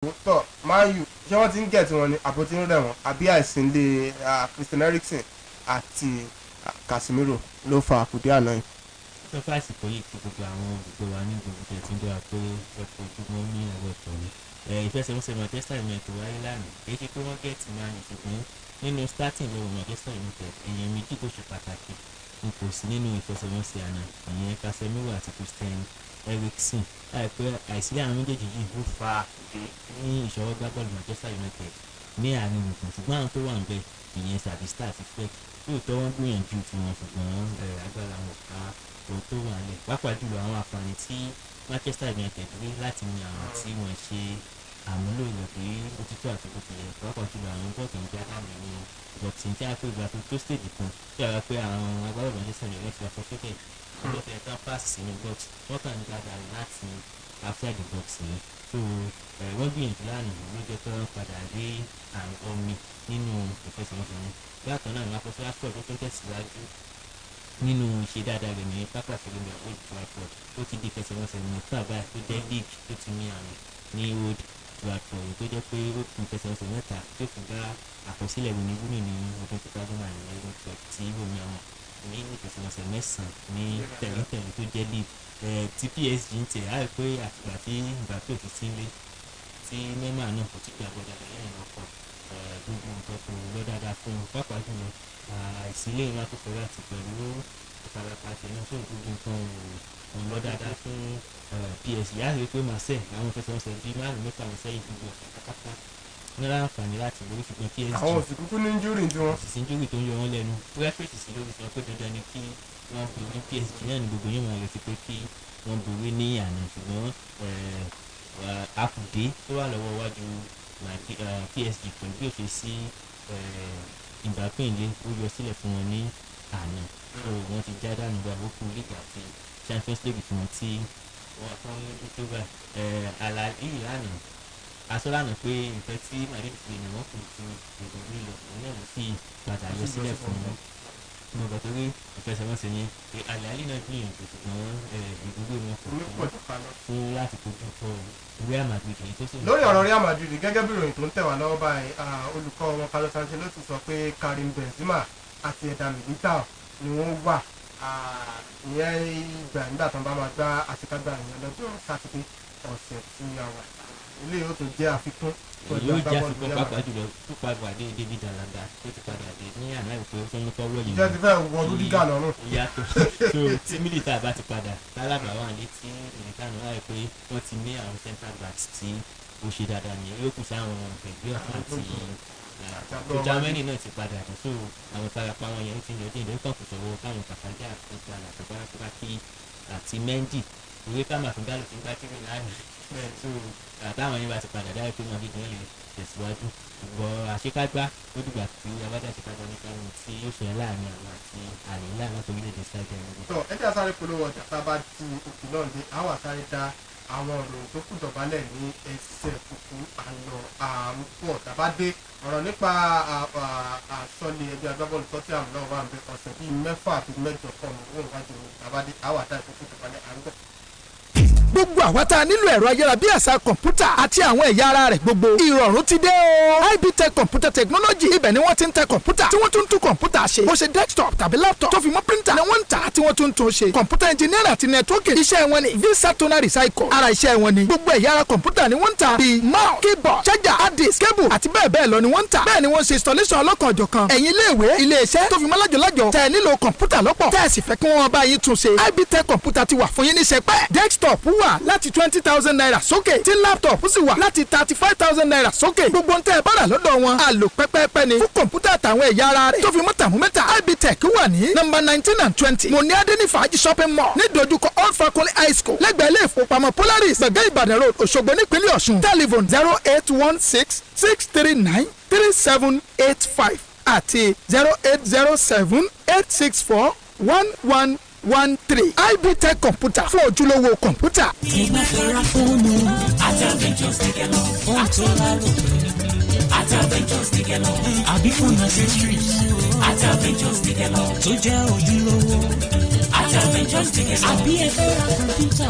tọ́ Man U ṣé wọ́n ti ń gẹ̀ tí wọ́n ní àbótí ń rẹ̀ wọ́n àbí àìsàn lé Christian Eriksen àti Casemiro ló fa àkùdé àná yìí. tó fàásì kò yí kí gbogbo àwọn olùgbé wa ní gbogbo tẹ̀ tí ń dọ́ra pé ẹ̀kọ́ ojúmọ́ ní ẹ̀rọ ìtọ́ni. Ìfẹsẹ̀wọnsẹ̀ Manchester United wáyé lánàá èyí ṣe pé wọ́n gẹ̀ẹ́tì Man U ṣùgbọ́n nínú starting lọ́wọ́ Manchester United èèyàn méjì tó ṣe pàtàkì n kò sí nínú ìfẹsẹ̀wọnsẹ̀ àná ìyẹn Casemiro àti Christian Eriksen láìpẹ́ àìsílẹ̀ àwọn méjèèjì yìí ó fa ní ìṣọwọ́ gbá bọ́ọ̀lù Manchester United ní àárín nìkan ṣùgbọ́n àwọn tó wà ń bẹ̀ ìyẹn Sabista àti Fleck lóòótọ́ wọ́n gbìyànjú tiwọn ṣùgbọ́n agbára wọn ká ohun tó wà lẹ̀ pàápàá jùlọ àwọn àǹfààní tí Manchester United rí láti ní àwọn tí wọ́n ṣe àmúlò ilẹ̀ pé ó ti tó àti bó ti yẹ pàápàá jùlọ àwọn bọ́ọ̀tù ń já dànù ní boxing tí a pè gba tó stage kan tí a rà pé àwọn agbábọ̀ Manchester United ti wà frustrated wọ́n fẹ́ tán pass sínú box wọ́n kàn ń gbàgbà láti after the box yìí so wọ́n gbìyànjú lánàá ló jẹ́ pé wọ́n padà rí àrùn omi nínú ìfẹsẹ̀wọnsẹ̀ wọn bákan náà wọ́n akọ́ṣẹ́ afọ́ tó tẹ̀síwájú nínú ìṣe dáadáa rẹ̀ ní pápá ìfẹ́lẹ́mẹ̀ Old Trafford ó ti di ìfẹsẹ̀wọnsẹ̀ mẹ́fà báyìí tó jẹ́ league tó ti ní àrùn ní Old Trafford tó jẹ́ pé ó ti ìfẹsẹ̀wọnsẹ̀ mẹ́ta tó fi bá àkọsílẹ̀ wíníwíní ní ọdún 2011 tí omi àwọn ní ìfẹsẹ̀wọnsẹ̀ mẹ́sàn-án ní tẹ̀léńtẹ̀lé tó jẹ́ league ti PSG ń tẹ̀ á rí pé àtìgbà tí Mbappé ò ti sílé tí Neymar náà kò ti gbé àgbọ̀dá lẹ́yìn ọkọ̀ gbogbo nǹkan kò lọ dáadáa fún un pàápàá jùlọ àìsílẹ̀ ìwà tó fẹ́rẹ́ àti pẹ̀lú ìfarapa tẹ̀lé fún gbogbo nǹkan ò lọ dáadáa fún PSG á rí pé Marseille àwọn ìfẹsẹ̀wọnsẹ̀ bíi márùn mẹ́fà wọn sẹ́yìn gbogbo pátápátá ní láǹfààní láti borí ṣùgbọ́n PSG àwọn òsì kúkú ní injúrì tí wọ́n. òsì injúrì tó ń yọ wọ́n lẹ́nu pírẹ́fẹ̀tì sí lórí sọ pé dandan ni kí wọ́n borí PSG náà ní gbogbo yóò máa retí pé kí wọ́n borí ní àná ṣùgbọ́n àkùdé tó wà lọ́wọ́ wájú PSG pẹ̀lú bí ó ṣe sí Mbappé ilé ó yọ sílẹ̀ fún wọn ní àná so wọ́n ti já dànù gba àbókù league àti Champions League fún wọn tí wọ́n tán lójú tó bá àlàyé ìlànà asọ́lànà pé nǹkan tí Madrid fi lè wọ́n kò ju ìgbòho lọ òun náà ló sì padà yọ sílẹ̀ fún wọn mo gbà torí ìfẹsẹ̀wọnsẹ̀ yẹn pé àlàyé náà gbìyànjú ṣùgbọ́n ìgbòho wọn kò fún láti kojú tó Real Madrid èyí tó sì. lórí ọ̀rọ̀ Real Madrid gẹ́gẹ́ bí ìròyìn tó ń tẹ̀ wá lọ́wọ́ báyìí olùkọ́ wọn Carlos Ancelotti sọ pé Karim Benzema àti Eder Militao ni wọ́n wà ìyẹn ìgbà nígbà tó ń bá máa gbá àṣekágbá ìyẹn lọ́jọ́ sátidé ọ̀sẹ̀ tí a wà ilé yóò tún jẹ́ àfikún. yóò jẹ́ àfikún pàápàá jùlọ tó padà dé David Alaba tó ti padà dé ní àná ìpè tó ń tọ́wọ́ yìí. ìjẹ́ ti fẹ́ wọ Rudiger lọ́rùn. ìyàtọ̀ so tí mílítà bá ti padà tálábà wà létí mílítà náà láì pé wọ́n ti ní àwọn central backs tí ó ṣe dáadáa nìyẹn yóò kù sáwọn ẹgbẹ́ ọ̀kan àti tó Germany náà ti padà dé so àwọn farapa wọn yẹn ti ń yọjú ìdókòwò kò sọ̀rọ̀ káwọn kàfájà àti Mendy ìwé káàmà fún gálò fún gbákìrì lánàá so àtàwọn yẹn bá ti padà dáre pé wọn gidi wọn lè tẹ̀síwájú ṣùgbọ́n àṣekágbá ó dìgbà tí abájá àṣekágbá nípa ohun tí yóò ṣe láàrin àwọn àti àlèlá láti orílẹ̀-èdè sáájú ẹ̀rọ. tó ẹ jẹ́ àsáré polówó ọjà tá a bá ti òkè náà dé àwọn àsáré dá àwọn ọ̀rọ̀ tó kù dọ̀bálẹ̀ ní ẹsẹ̀ kúkú àlọ́ àmúpọ̀ tàbá dé ọ̀rọ̀ nípa àṣọlé ẹgbẹ́ agbábọ́ọ̀lù Tottenham náà wà ń bẹ ọ̀sẹ̀ bíi 6 àti 8 fọ́ọ̀mù òun wájú tàbá dé àwọn àtàrí tó kù dọ̀bálẹ̀ àrùn gbogbo àwa tá a nílò ẹ̀rọ ayárabíàṣá kọ̀ǹpútà àti àwọn ẹ̀yà ara rẹ̀ gbogbo ìrọ̀rùn ti dé o. ibtech computer technology ibẹ̀ ni wọ́n ti ń tẹ kọ̀ǹpútà tí wọ́n tún tún kọ̀ǹpútà ṣe bó ṣe desktop tàbí laptop tó fi mọ́ printer ni wọ́n ń tà tí wọ́n tún tún ṣe kọ̀ǹpútà engineer àti networking iṣẹ́ wọn ni visa toner recycle ara iṣẹ́ wọn ni gbogbo ẹ̀yà ara kọ̀ǹpútà ni wọ́n ń tà bíi mouse keyboard charger hard disk cable àti bẹ́ẹ̀ bẹ́ẹ̀ lọ ni wọ́n ń tà bẹ́ẹ̀ ni wọ́n ṣe installation ọlọ́kan ọ̀jọ̀kan ẹ̀yin iléèwé iléeṣẹ́ tó fi mọ́ lájọ̀lájọ̀ tẹ́ ẹ nílò kọ̀ǹpútà lọ́pọ̀ tẹ́ ẹ sì fẹ́ kí wọ́n bá yín tún ṣe ibtech computer ti wà fún yín ní sẹpẹ́ desktop wà láti 20,000 naira sókè tí laptop sì wà láti 35,000 naira sókè gbogbo ń tẹ́ ẹ bára lọ́dọ̀ wọn àlò pẹ́pẹ́pẹ́ ni fún kọ̀ǹpútà àtàwọn ẹ̀yà ara rẹ̀ tó fi mọ́ tàmúmẹ́ta ibtech wà ní nọ́mbà 19 and 20 mọ̀ní adéní fàájì shopping mall ní dojúkọ old Fakoli high school lẹ́gbẹ̀ẹ́ ilé ìfowópamọ́ Polaris gbẹ̀gẹ́ Ìbàdàn road Òṣogbo nípínlẹ̀ Ọ̀ṣun telephone 08166333785 àti 08078641113 ibtech computer fún ojúlówó kọ̀ǹpútà. ìgbà fẹ́ra fóònù Adventures ní kẹ́lọ́ fóònù tó lálọ́ Adventures ní kẹ́lọ́ àbí fóònù accessories Adventures ní kẹ́lọ́ tó jẹ́ ojúlówó Adventures ní kẹ́lọ́ àbí ẹ fẹ́ ra kọ̀ǹpútà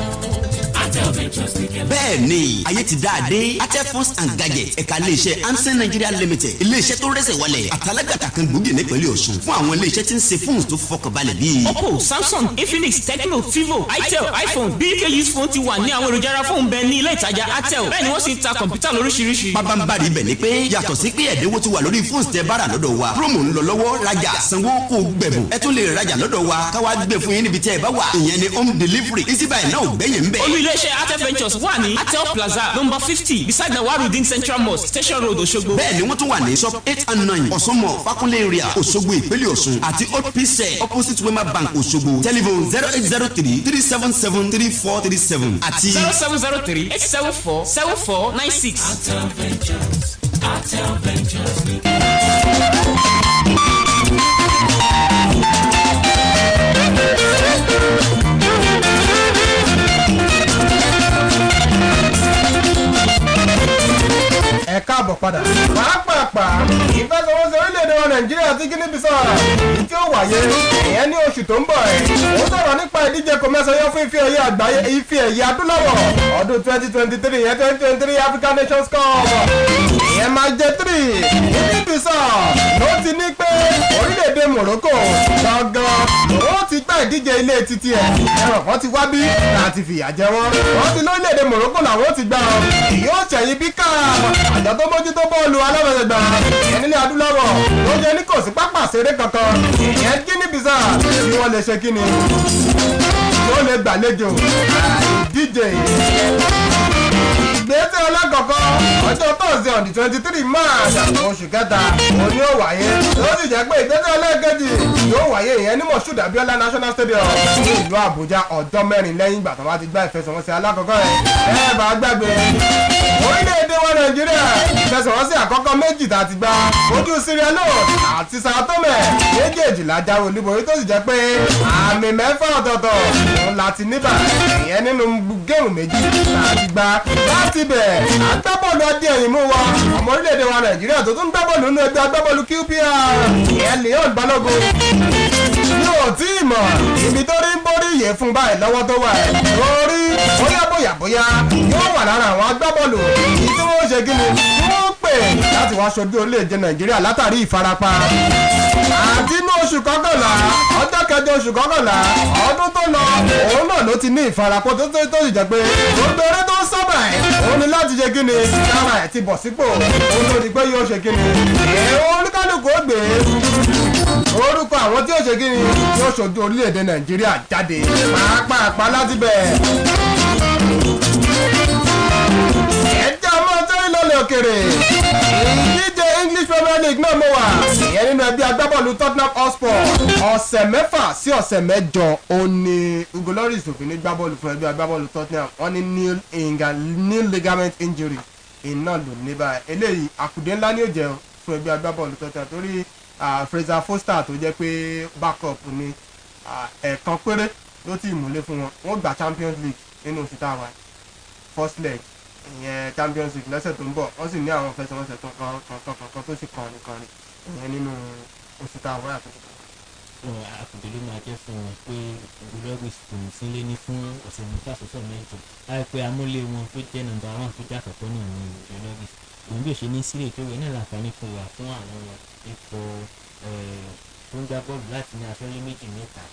bẹ́ẹ̀ ni ayé ti dáadé Atel phones and gadgets ẹ̀ka iléeṣẹ́ Hansen Nigeria Limited iléeṣẹ́ tó rẹ́sẹ̀ wálẹ̀ àtàlágàtà kan gbòógì nípínlẹ̀ Ọ̀ṣun fún àwọn iléeṣẹ́ tí ń ṣe phones tó fọkànbalẹ̀ bíi Oppo, Samsung, Infinix, Tecno, Vivo, Itel, iPhone, BK used phone ti wà ní àwọn èròjà ara fóònù bẹ́ẹ̀ ní ilé ìtajà Atel bẹ́ẹ̀ ni wọ́n sì ń ta kọ̀ǹpútà lóríṣiríṣi. pabambari ibẹ̀ ni pé yàtọ̀ sí pé ẹ̀dínwó ti wà lórí phones tẹ́ bára lọ́dọ̀ wa promo ń lọ lọ́wọ́ rajà sanwó kó gbẹ̀bùn ẹ tún lè rajà lọ́dọ̀ wa káwá gbé fún yín níbi tí ẹ bá wà ìyẹn ni home delivery easy buy náà ò gbẹ́yìn ń bẹ̀. olú iléeṣẹ́ Atel Ventures wà ní Atel Plaza number 50 beside Nawarudin Central Mosque Station Road Òṣogbo. bẹ́ẹ̀ ni wọ́n tún wà ní shop 8 and 9 Ọ̀ṣunmọ̀ Fakunle area Òṣogbo ìpínlẹ̀ Ọ̀ṣun àti old pc opposite Wema Bank Òṣogbo telephone 0803-377-3437 àti 0703-874-7496. Atel Ventures, Atel Ventures. ẹ káàbọ̀ padà. pàápàá ìfẹsẹ̀wọnsẹ̀ orílẹ̀-èdè wa Nàìjíríà ti Guinea Bissau tí ó wáyé ìyẹn ní oṣù tó ń bọ̀ ẹ̀. ó sọ̀rọ̀ nípa ìdíje kòmẹ́sọ̀yọ́ fún ife ẹ̀yẹ àgbáyé ife ẹ̀yẹ adúláwọ̀ ọdún 2023 ìyẹn 2023 African Nations Cup ìyẹn máa jẹ́ 3. Guinea Bissau ló ti ní pé orílẹ̀-èdè Morocco gangan ó ti gbá ìdíje ilé títí ẹ̀ ẹ̀rọ kan ti wá bí láti fìyà jẹ wọ́n ti lórílẹ̀-èdè Morocco làwọn ti gbá yóò ṣẹ̀yìn bí káàmù àjọ tó mójútó bọ́ọ̀lù aláfẹsẹ̀gbá ìyẹn nílẹ̀ adúláwọ̀ ló jẹ́ ní kò sí pápá ṣeré kankan ìyẹn Guinea Bissau tí wọ́n lè ṣe kíni wọ́n lè gbàlejò ìdíje ìgbésẹ̀ alákọ̀ọ́kọ́ ọjọ́ tọ́sí on the 23 March oṣù kẹta òní ó wáyé ló sì jẹ́ pé ìgbésẹ̀ ẹlẹ́ẹ̀kejì yóò wáyé ìyẹn ní Moshood Abiola National Stadium ní ìlú Àbújá ọjọ́ mẹ́rin lẹ́yìn ìgbà tó wá ti gbá ìfẹsẹ̀wọnsẹ̀ alákọ̀ọ́kọ́ rẹ̀ ẹ bá gbàgbé orílẹ̀-èdè wa Nàìjíríà ìfẹsẹ̀wọnsẹ̀ àkọ́kọ́ méjì tá a ti gbá ojú Sierra Leone àti Sao Tome méjèèjì la jáwé olúborí tó sì jẹ́ pé àmì mẹ́fà ọ̀tọ̀ọ̀tọ̀ òun láti níbà ìyẹn nínú géèmù méjì tá a ti gbá láti bẹ̀ agbábọ́ọ̀lù adé ẹ̀yìn mú wa ọmọ orílẹ̀-èdè wa Nàìjíríà tó tún gbábọ́ọ̀lù nínú ẹgbẹ́ agbábọ́ọ̀lù QPR ìyẹn Leon Balogun yóò tí ì mọ̀ ibi tó rí ń borí yẹ fún báyìí lọ́wọ́ tó wà ẹ̀ lórí bóyá yóò wà lára àwọn agbábọ́ọ̀lù èyí tí wọ́n ṣe kíni wọ́n pè láti wá ṣojú orílẹ̀-èdè Nàìjíríà látàrí ìfarapa àti inú oṣù kọkànlá ọjọ́ kẹjọ oṣù kọkànlá ọdún tó lọ òun náà ló ti ní ìfarapa tó sì jẹ́ pé gbogbo eré tó ń sábà ẹ̀ òun ni láti ṣe kíni kára ẹ̀ ti bọ̀ sípò òun tó di pé yóò ṣe kíni oníkálukú ó gbé orúkọ àwọn tí ó ṣe kíni yóò ṣojú orílẹ̀-èdè Nàìjíríà jáde pàápàá láti bẹ̀. ẹjẹ́ ọmọ sẹ́yìn lọ́lẹ̀ òkèrè ìdíje English Premier League náà mọ̀ wá ìyẹn nínú ẹbí agbábọ́ọ̀lù Tottenham Hotspur ọ̀sẹ̀ mẹ́fà sí ọ̀sẹ̀ mẹ́jọ ó ní Hugo Lloris òfin ní gbábọ́ọ̀lù fún ẹbí agbábọ́ọ̀lù Tottenham wọ́n ní nil ligament injury iná ló ní báyìí eléyìí àkùdé ńlá ni ó jẹ́ fún ẹbí agbábọ́ọ̀lù Tottenham torí Fraser Foster tó jẹ́ pé backup ni ẹ̀ẹ̀kan péré ló ti múlé fún wọn wọ́n gba Champions League nínú oṣù táwa first leg ìyẹn Champions League lọ́sẹ̀ tó ń bọ̀ wọ́n sì ní àwọn fẹsẹ̀wọnsẹ̀ tó kan tó sì kàn ìyẹn nínú oṣù táwa àtúntò. àkùdé ló máa jẹ́ fún wọn pé Lloris kò ní sílé ní fún ọ̀sẹ̀ mẹ́fà sọ́sẹ̀ mẹ́jọ láìpẹ́ amúlé wọn tó jẹ́ nọ́mbà 1 tó jẹ́ àkọ́kọ́ náà ní Lloris òun bí ó ṣe ní sílé tó wẹ̀ náà láǹfààní fún wa fún àwọn ikọ̀ tó ń gbá bọ́ọ̀lù láti ní afẹ́lẹ́ méjì mẹ́ta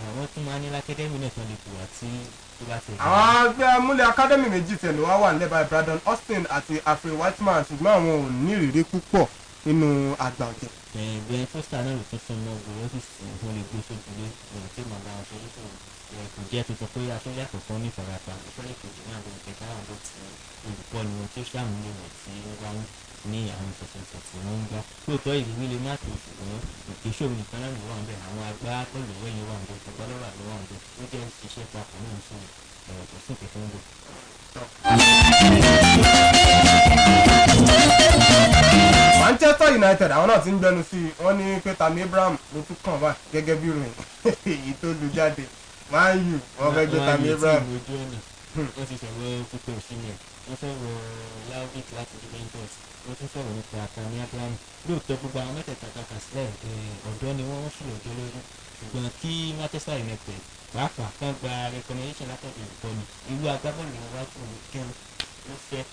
àwọn tún máa ní lákẹ́dẹ́mì náà tán lè pò wá tí tó bá ti. àwọn agbẹ́ amúlẹ̀ akadẹ́mì méjì tẹ̀lé wá wà nílẹ̀ báyìí Brandon Austin àti Alfred Whiteman ṣùgbọ́n àwọn ò ní ìrírí púpọ̀ nínú àgbà ọ̀jẹ̀. bẹ́ẹ̀ Foster náà ló tún fún ọmọ òwúrọ̀ ọ́fíìsì wọn lè gbé sójúlé ọ̀rọ̀ tí màá bá wọn ṣe lóṣù kò jẹ́ tuntun pé aṣọ́jà kọ̀ọ̀kan ní ìfarapa ìfọ́lẹ̀ kejì náà ló ń kẹta àwọn tó ti olùkọ́ ni wọn tó ṣàmúlò wọn tí wọ́n bá ní àwọn ìfẹsẹ̀fẹ̀ tí wọ́n ń gbá lóòótọ́ ìrírí lè má tó ṣùgbọ́n ìkéṣòro nìkan náà ló wà ń bẹ̀ àwọn agbá bọ́ọ̀lù wẹ̀yìn wà ń bẹ̀ ọgbọ́lọ́wà ló wà ń bẹ̀ ó jẹ́ iṣẹ́ papọ̀ náà sí kò sí ìpè tó ń bọ̀. Manchester United àwọn náà ti ń gbẹnu sí i wọ́n ní pé Tammy Abraham ló tún kàn wá gẹ́gẹ́ bí ìròyìn èyí tó lu jáde Man U wọ́n fẹ́ gbé Tammy Abraham. wọ́n ti sọ̀rọ̀ pípẹ́ òsínlẹ̀ wọ́n sọ̀rọ̀ Laudit láti Juventus wọ́n tún sọ̀rọ̀ nípa Tammy Abraham lóòótọ́ gbogbo àwọn mẹ́tẹ̀ẹ̀ta kàkà sílẹ̀ ọ̀dọ́ ni wọ́n sì lọ́jọ́ lórí ṣùgbọ́n kí Manchester United pàápàá kan gba recognition látọ̀dọ̀ ìkọ́ni irú agbábọ́ọ̀lù wọn wá fún kẹ́hìn ló fẹ́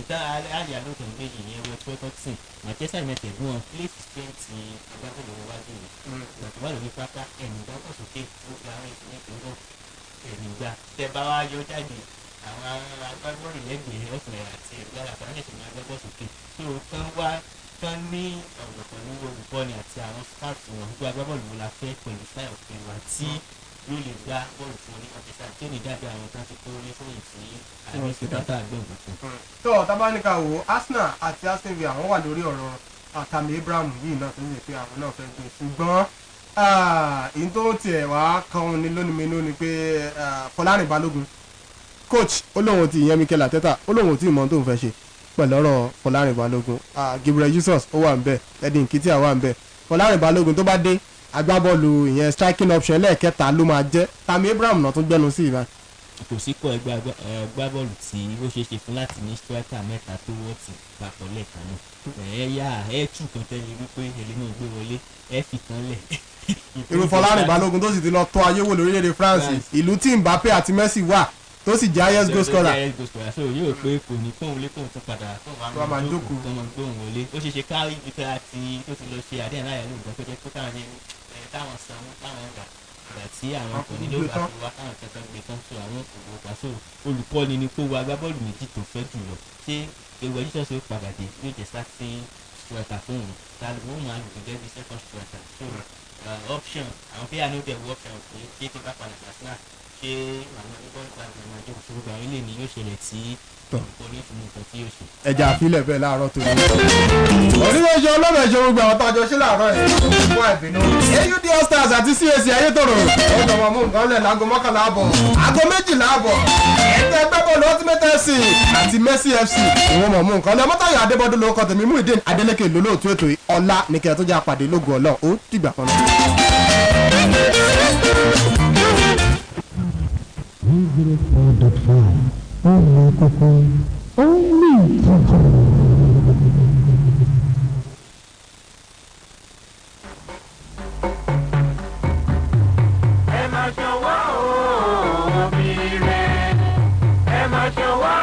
ìdá àyàlókè méjì yẹn wọ́n tó tọ́tì Manchester United wọn place strength agbábọ́ọ̀lù wọn wájú rẹ̀ ìgbàgbọ́ wà lórí pápá ẹ̀yìn gbàgbọ́ sókè ó gba àwọn ìpínlẹ̀ ẹ̀yìn gbà tẹ́ bá wá yọ jáde àwọn agbábọ́ọ̀lù lẹ́gbẹ̀ẹ́ ọ̀sẹ̀ àti ìgbàlá àbájáde máa gbàgbọ́ sókè tó kán wá kán ní ọ̀rọ̀ pẹ̀lú olùkọ́ni àti àwọn staff wọn gbogbo agbábọ́ọ̀lù wọn la fẹ́ pẹ̀lú style of play wa tí yóò lè gbá bọ́ọ̀lù fún ní ọ̀tẹ̀sà tí ó ní dábì àwọn kan ti kó ní fóyìn sí àwọn ìfipátá àgbẹ̀wò fún. tó tábánikà wo Arsenal àti Aston Villa àwọn wà lórí ọ̀rọ̀ Tammy Abraham yìí náà tó ń yẹ pé àwọn náà fẹ́ gbé ṣùgbọ́n èyí tó tiẹ̀ wá kan ní lónìí mẹ́nu ni pé Fọlárin Balógun coach olóhùn ti ìyẹn Mikel Arteta olóhùn tí ìmọ̀ tó ń fẹ́ ṣe pẹ̀lú ọ̀rọ̀ Fọlárin Balógun Gabriel Jesus ó wà ń bẹ̀ Edin Nketiah wà ń bẹ̀ Fọlárin Balógun tó bá dé agbábọ́ọ̀lù ìyẹn striking option lẹ́ẹ̀kẹta ló máa jẹ́ Tammy Abraham náà tún gbẹ́nu sí ìbá. kò sí kọ́ ẹgbẹ́ agbábọ́ọ̀lù tí ó ṣeé ṣe fún láti ní striker mẹ́ta tó wọ́ọ̀tì papọ̀ lẹ́ẹ̀kan náà tù kan tẹ́lẹ̀ wípé ẹlẹ́nu gbé wọlé fi kan lẹ̀. irú Fọlárin Balógun tó sì ti lọ tọ́ ayé wò lórílẹ̀‐èdè France ìlú tí Mbappe àti Messi wà tó sì jẹ́ highest goal scorer. so yóò pé kò ní kóhun lé kóhun tó padà tó máa jókòó tó máa gbóhùn wọlé ó ṣeé ṣe kárí ibi tí a ti tó ti lọ ṣe àdéhùn láyà lóògbé tó jẹ́ pé táwọn sanwó táwọn gbà ìgbà tí àwọn kò nílò àti wá táwọn kẹta gbé tán so àwọn kò wọ́n pa so olùkọ́ni ni kó wo agbábọ́ọ̀lù méjì tó fẹ́ jùlọ ṣé ewu ẹjíṣẹ́ ṣe ó padà dé yóò jẹ́ starting striker fún òun tàbí wọ́n máa lò gẹ́gẹ́ bí second striker so option àwọn bí àná dẹ̀ wọ́ option pé ṣé tí bá padà gbà síná ṣé àwọn ẹgbẹ́ ìgbà máa jókòó fún gbogbo àwọn ilé ni yóò ṣẹlẹ̀ tí olùkọ́ni fún nǹkan tí yóò ṣe. ẹja àfilẹ̀ bẹ́ẹ̀ láàárọ̀ tó ní. oníṣẹ́ ọlọ́mọ̀ṣẹ́ gbogbo àwọn tọ́jọ́ sí láàárọ̀ ẹ̀ fún àìbínú. AUD All-Stars àti CAC ayétòrò ó jọ wọn mú nǹkan lẹ̀ láago 11 àbọ̀ aago 12 àbọ̀ ẹgbẹ́ gbẹ́bọ̀lù Ultimate FC àti Mercy FC ìwọ̀n mọ̀ mú nǹkan lẹ̀ Mọ́tàyọ̀ Adébọ́dún lórúkọ tèmi Muideen Adélékè lólóòtú ètò ọ̀la ní kẹ́ẹ̀ tó jẹ́ àpàdé lógo Ọlọ́run ó dìgbà kan náà. 104.5 ọmọ kókó ó ní ìtọ́jú. ẹ máa ṣọwọ́ omi rẹ̀ ẹ máa ṣọwọ́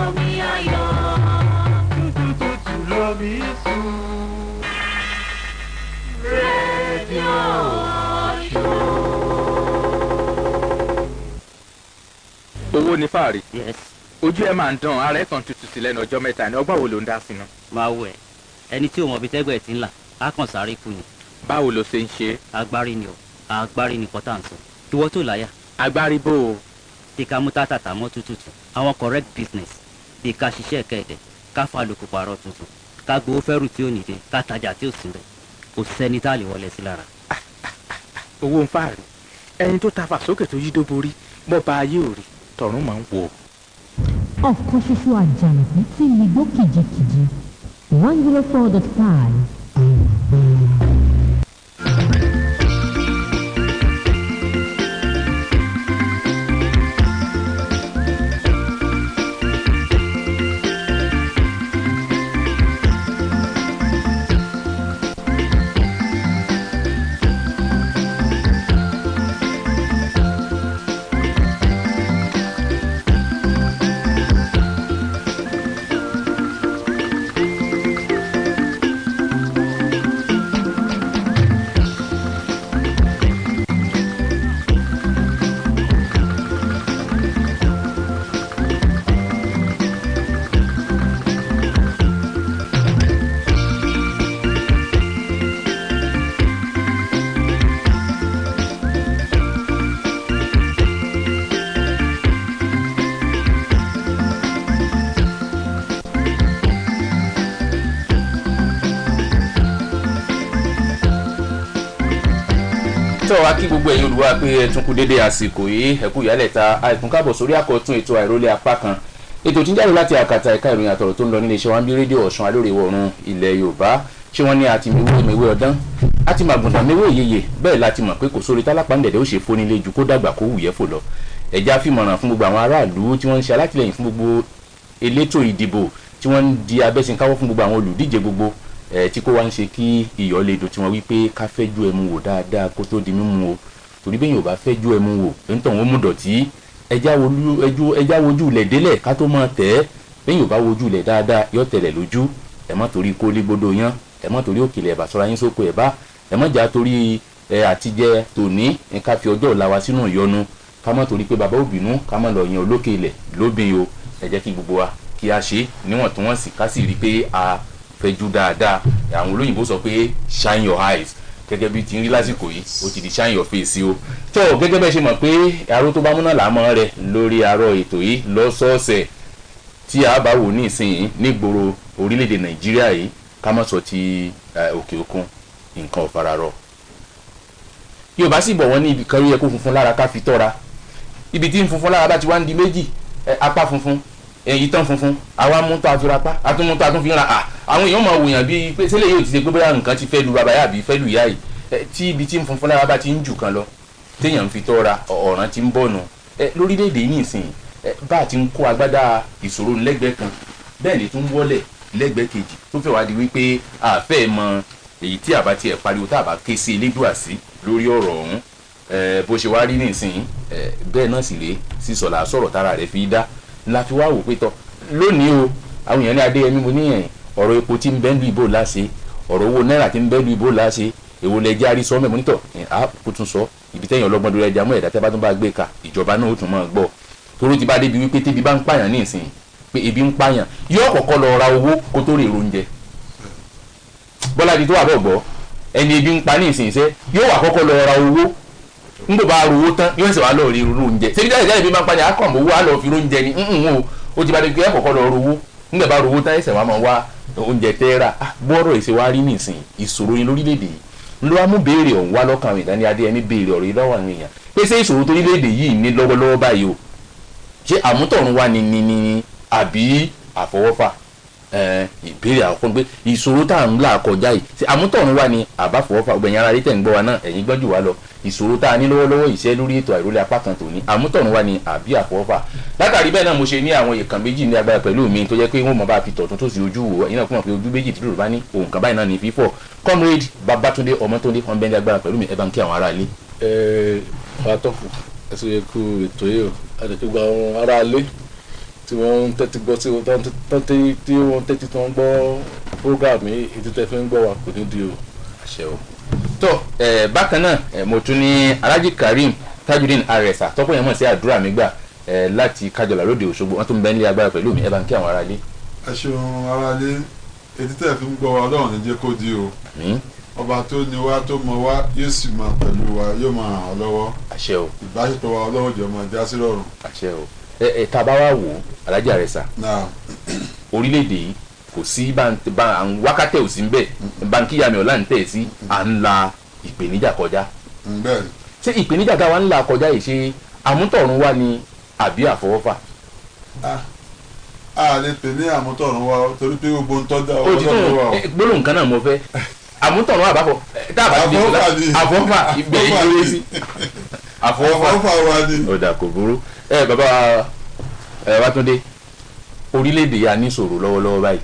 omi ayọ̀ tútù lómi sùn rédíò ọ̀ṣun. owó ní fàárì. ojú ẹ máa ń dán ara ẹ kan tutù sí lẹ́nu ọjọ́ mẹ́ta ni ọgbà wo ló ń dá sí náà. máa wọ ẹ ẹni tí ò mọ ibi tẹ́gbẹ̀ẹ́ ti ń là á kàn sáré kú ni. báwo ló ṣe ń ṣe. agbárí ni o agbárí ni kọ́tà ń sọ ìwọ tó láyà. agbárí bò ó. bí ká mú tátàtà mọ́ tútùtù àwọn correct business bí ká ṣiṣẹ́ kẹ̀dẹ̀ ká fa lóko pààrọ̀ tuntun ká gbowó fẹ́rù tí ò nìde ká tajà tí ò sí rẹ̀ kò sẹ́ni tá a lè wọlé sí lára. owó ń fàárì ẹni tó ta fàsókè tó yí dó borí bọ́ bá ayé ò rí tọ̀run máa ń wò. ọ̀kan ṣoṣo àjànàkú tí mi gbó kìjikìji 104.5. wá kí gbogbo ẹ̀yin olùwà pé ẹ tún kú dédé àsìkò yìí ẹ kú ìyálẹ̀ta àìkún káàbọ̀ sórí àkọ́tún ètò àìrólé apá kan ètò tí ń jáde láti àkàtà ẹ̀ka ìròyìn àtọ̀rọ̀ tó ń lọ nílé iṣẹ́ wa ń bí rédíò Ọ̀ṣun alóore ìwọ̀ oòrùn ilẹ̀ Yorùbá ṣé wọ́n ní àti mewé ọdán àti màgùntàn mewé yeye bẹ́ẹ̀ láti mọ̀ pé kò sórí tálápà ńdẹ̀dẹ̀ ó ṣe fónílé ju kó dàgbà kó wùyẹ́ fò lọ ẹ̀já fìmọ̀ràn fún gbogbo àwọn aráàlú tí wọ́n ń ṣe alátìlẹyìn fún gbogbo elétò ìdìbò tí wọ́n ń di abẹ́sìnkáwọ́ fún gbogbo àwọn olùdíje gbogbo tí kò wá ń ṣe kí ìyọ́ lè dùn tí wọ́n wí pé ká fẹ́jú ẹmu wò dáadáa kó tó di mímu o torí bẹ́ẹ̀ yóò bá fẹ́jú ẹmu wò nítorí wọ́n mú dọ̀tí ẹjá wojú ilẹ̀ délẹ̀ ká tó máa tẹ̀ ẹ́ bẹ́ẹ̀ yóò bá wojú ilẹ̀ dáadáa yóò tẹ̀lẹ̀ lójú ẹ̀ mọ́ torí kó lé gbódò yán ẹ̀ mọ́ torí òkèlè ẹ̀bà sọ́ra yín sóko ẹ̀bá ẹ̀ mọ́ jà torí àtijẹ́ tòní ká fi ọjọ́ ọ̀la wa sínú ìyọnu ká mọ́ torí pé bàbá òbínú ká mọ́ lọ yan olókè ilẹ̀ lóbìn o ẹ jẹ́ kí gbogbo wa kí a ṣe níwọ̀ntúnwọ̀nsì ká sì rí i pé a fẹ́jú dáadáa àwọn olóyìnbó sọ pé shine your eyes gẹ́gẹ́ bí ti ń rí lásìkò yìí ó ti di shine your face o tó gẹ́gẹ́ bẹ́ẹ̀ ṣe mọ̀ pé aró tó bá múná làámọ́ rẹ̀ lórí arọ ètò yìí lọ́sọ̀ọ̀sẹ̀ tí a bá wò ní ìsinyìí nígboro orílẹ̀-èdè nàìjíríà yìí ká má sọ ti òkè òkun nǹkan ọ̀fararọ yorùbá sì bọ̀ wọ́n ní ibi kan rí ẹkú funfun lára ká fi tọ́ra ibi tí ń funfun lára bá ti wá ń di méjì apá funfun ìtàn funfun àwa mú tó àfirapá àtúmú tó àtúnfi ra àwọn èèyàn máa wòyàn bíi pé sílẹ̀ yóò ti ṣe pé bóyá nǹkan ti fẹ́ lu bàbá yá àbí fẹ́ lu ìyá yìí tí ibi tí ń funfun lára bá ti ń jù kan lọ téèyàn ń fi tọ́ra ọ̀ràn ti ń bọ̀nù lórílẹ̀‐èdè yìí nìsín bá a ti ń kó agbádá ìṣòro lẹ́gbẹ̀ẹ́ kan bẹ́ẹ̀ ni tó ń wọlé lẹ́gbẹ̀ẹ́ kejì tó fẹ́ wá di wípé àfẹ́ mọ èyí tí àbá tiẹ̀ pariwo tá àbá ké sí elédùà sí lórí ọ̀rọ̀ ọ̀hún bó ṣe wá rí nìsín bẹ́ẹ̀ náà sì rèé sísọ̀lá sọ̀rọ̀ tára rẹ̀ fi dá la fi wá wò pé tọ́ lónìí o àwọn èèyàn ní adéyẹmí mo níyẹn ọ̀rọ̀ epo tí ń bẹ́ lu ìbò láṣẹ ọ̀rọ̀ owó náírà tí ń bẹ́ lu ìbò láṣẹ èwo lẹ jẹ́ àrísọ́ mẹ́mọ́ nítọ̀ á kó tún sọ ibi tẹ́yìn ọlọ́gbọ́n lórí ẹja mọ́ ẹ̀dá tẹ́ bá tún bá gbé ka ìjọba náà ó tún máa gbọ́ toró ti bá débi wípé tébi bá ń pààyàn ní ìsìn pé ebi ń pààyàn yóò kọ́kọ́ lọ ra owó kó tó rè oúnjẹ bọ́lá di tó wà bọ̀ gbọ́ ẹni ebi ń pa ní ìsìn iṣẹ́ yóò wà kọ́kọ́ lọ ra owó nígbà bá ro owó tán yóò ṣe wà lọ rí irú oúnjẹ ṣé jáde jáde bí máa ń pààyàn akọ̀mọ̀ owó á lọ fi oúnjẹ ni ó ti bá débi pé ẹ kọ́kọ́ lọ ro owó nígbà bá ro owó tán ẹsẹ̀ wà máa wá oúnjẹ tẹ́ra bọ́rọ̀ ìṣe wa rí nìsín ìṣòro yẹn lórílẹ̀‐èdè yìí ló wá mú béèrè ọ̀hún wá lọ́kàn àwọn ìdání adéyẹmí béèrè ọ̀rọ̀ yìí lọ́wọ́ àwọn èèyàn pé ṣé ìṣòro tó orílẹ̀‐èdè yìí ní lọ́wọ́lọ́wọ́ báyìí o ṣé àmútọ̀run wà ní àbí àfọwọ́fà ìbéèrè àkọ́kọ́ pé ìṣòro tá à ń là kọjá yìí ṣé àmútọ̀run wà ní àbáfọwọ́fà ọgbẹ̀yìn ara rí tẹ̀ ń gbọ́ wa náà ẹ̀yin gbọ́n jù wá lọ ìṣòro tá a ní lọ́wọ́lọ́wọ́ ìṣẹ́ lórí ètò àìrólé apá kan tòní àmútọ̀run wà ní àbí àfọwọ́fà látàrí bẹ́ẹ̀ náà mo ṣe ní àwọn èèkàn méjì ní agbára pẹ̀lú mi tó jẹ́ pé wọ́n mọ̀ bá fi tọ̀tún tó sì ojú wò ẹ̀yin náà kúmọ̀ pé ojú méjì tí lóòrùn bá ní ohun kan báyìí náà ní fífọ̀ comrade babatunde ọmọtúndé ọmọbẹ́ndé agbára pẹ̀lú mi ẹ bá ń kí àwọn ará ilé. fatọ́kù ẹ̀sùn yẹ kú ètò yìí o àdètò gba àwọn ará ilé tí wọ́n ń tẹ́tí gbọ́ tí wọ́n tẹ́tí tí wọ́n gbọ́ program yìí ètò tẹ́ fi ń gbọ́ wa kò ní di o. àṣẹ o tó bákan náà mo tún ní alhaji karim tajudeen arẹsà tọ́pọ̀ yẹn mọ̀ sí àdúrà mi gbà láti kájọlá lóde òṣogbo wọn tún bẹ́ẹ̀ ní agbára pẹ̀lú mi ẹ bá ń kí àwọn ará ilé. ẹ ṣeun ará ilé ètò tẹ́ fi ń gbọ́ wa ọlọ́run ní jẹ́ kó di o ọba tó ní wa tó mọ wa yóò sì máa pẹ̀lú wa yóò máa ràn ọ́ lọ́wọ́. àṣẹ o ìbáṣepọ̀ wa ọlọ́run jọ máa já sí rọrùn. àṣẹ o tá a bá wá wò ó alhaji arẹsà orílẹ̀-èdè yìí kò sí wákàtẹ́ ò sí ń bẹ̀ báńkì yàmi ọ̀la ń tẹ̀ sí à ń la ìpèníjà kọjá. ṣé ìpèníjà táwa ń la kọjá yìí ṣe àmútọ̀run wá ni àbí àfọwọ́fà. a lè pè ní àmútọ̀run wa torí pé gbogbo ń tọ́jà ọlọ́run wa o. gbólóhùn kan náà mo fẹ́ àmútọ̀run àbáfọ̀ táàbà ti di àfọwọ́fà ìgbẹ́ ìgbẹ́ sí àfọwọ́fà wa ni. ọ̀dà kò burú bàbá Wátúndé orílẹ̀-èdè yà ní ìṣòro lọ́wọ́lọ́wọ́ báyìí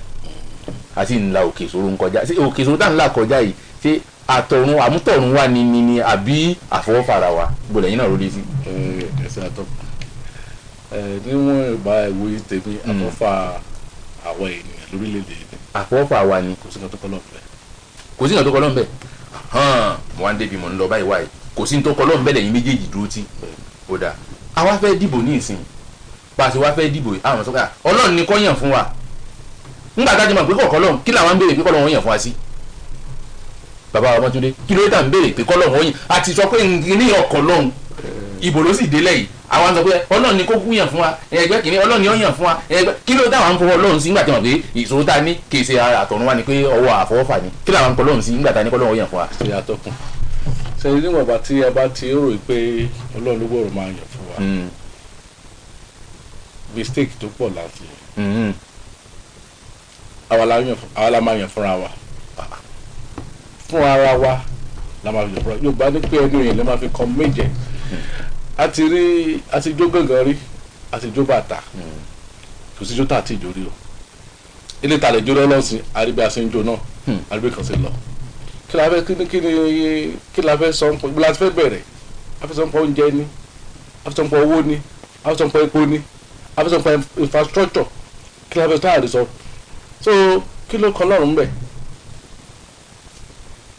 àti ńlá òkè ìṣòro ń kọjá ṣé òkè ìṣòro tá ńlá kọjá yìí ṣé àtọ̀run àmútọ̀run wà ní àbí àfọwọ́fara wa gbọ́dọ̀ yín náà ló lé sí. ẹsẹ̀ àtọ́kùn níwọ̀n ìgbà ìwé tèmi àfọwọ́fà àwọn ènìyàn lórílẹ̀‐èdè yìí. àfọwọ́fà wa ni. kò sí nǹkan tó kọ́ lọ́nbẹ̀. kò sí nǹkan tó kọ́ lọ́nbẹ̀ mo wá ń débi mo ń lọ báyìí wáyé kò sí nǹkan tó kọ́ lọ́nbẹ̀ lẹ́yìn méjèèjì dúró tí ó dáa àwa fẹ́ dìbò ní ìsìn pàṣẹ wa fẹ́ dìbò àwọn sọ́kà ọlọ́run ni kó yàn fún wa ńgbà tá a ti mọ̀ pé kọ̀ọ̀kan lọ́hùn kí làwọn ń béèrè pé kọ́ lọ́hùn yàn fún wa sí. bàbá Ọmọtúndé kí ló dé tà ń béèrè pé kọ́ lọ́hùn yàn àti sọ pé ní ọkọ̀ lọ́hùn ìbò ló sì délẹ̀ yìí àwọn sọ pé ọlọ́run ni kó kú yàn fún wa ẹgbẹ́ kìíní ọlọ́run ni ó yàn fún wa ẹgbẹ́ kí ló dé àwọn fọwọ́ ọlọ́run sí ńgbà tí wọ́n pé ìṣòro tá a ní kì í ṣe àtọ̀run wa ni pé ọwọ́ àfọwọ́fà ni kí làwọn kọ́ lọ́hùn sí ńgbà tá a ní kọ́ lọ́hùn yàn fún wa. ṣe àtọkùn ṣe níwọ̀n bá tí ẹ bá ti rò pé ọlọ́run ló gbọ́dọ̀ máa yàn fún wa mistake tó pọ̀ láti àwa la máa yàn fúnra wa fún ara wa la máa yàn fúnra Yorùbá ní pé ẹnu yẹn lè máa fi kan méje àti jó gángan rí àti jó bàtà kò sí jó tà àti ìjó rí o ilé ìtàlẹ̀ jó lọ́lọ́sìn àríbí àṣẹjó náà àríbí kan sí lọ kí la fẹ́ sọ bí la fẹ́ bẹ̀rẹ̀ a fẹ́ sọ nípa oúnjẹ ni a fẹ́ sọ nípa owó ni a fẹ́ sọ nípa epo ni a fẹ́ sọ nípa infrastructure kí la fẹ́ sọ àdìsọ so kí ló kọ lọ́rùn bẹ̀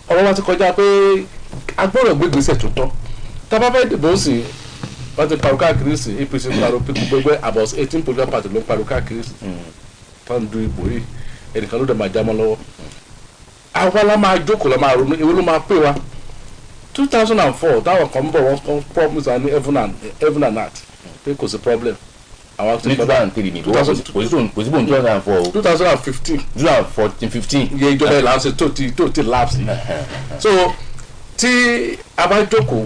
ọ̀rọ̀ wa ti kọjá pé agbọ́dọ̀ gbé gbèsè tó tọ́ tá a bá fẹ́ dìbò sí wọ́n ti pariwo káàkiri sí APC pariwo gbogbo about 18 political party ló ń pariwo káàkiri sí tó ń du ìbò yìí ẹnìkan ló dẹ̀ máa já mọ́ lọ́wọ́ àwa la máa jókòó la máa ronú èwo ló máa pè wá 2004 táwọn kan ń bọ̀ wọ́n kan promise wa ní heaven and earth pé kò sí problem àwọn ní 2003 ní kò sí bóun 2004 o 2015 iye ìjọba ìlànà ṣe tó ti lapse so tí a bá jókòó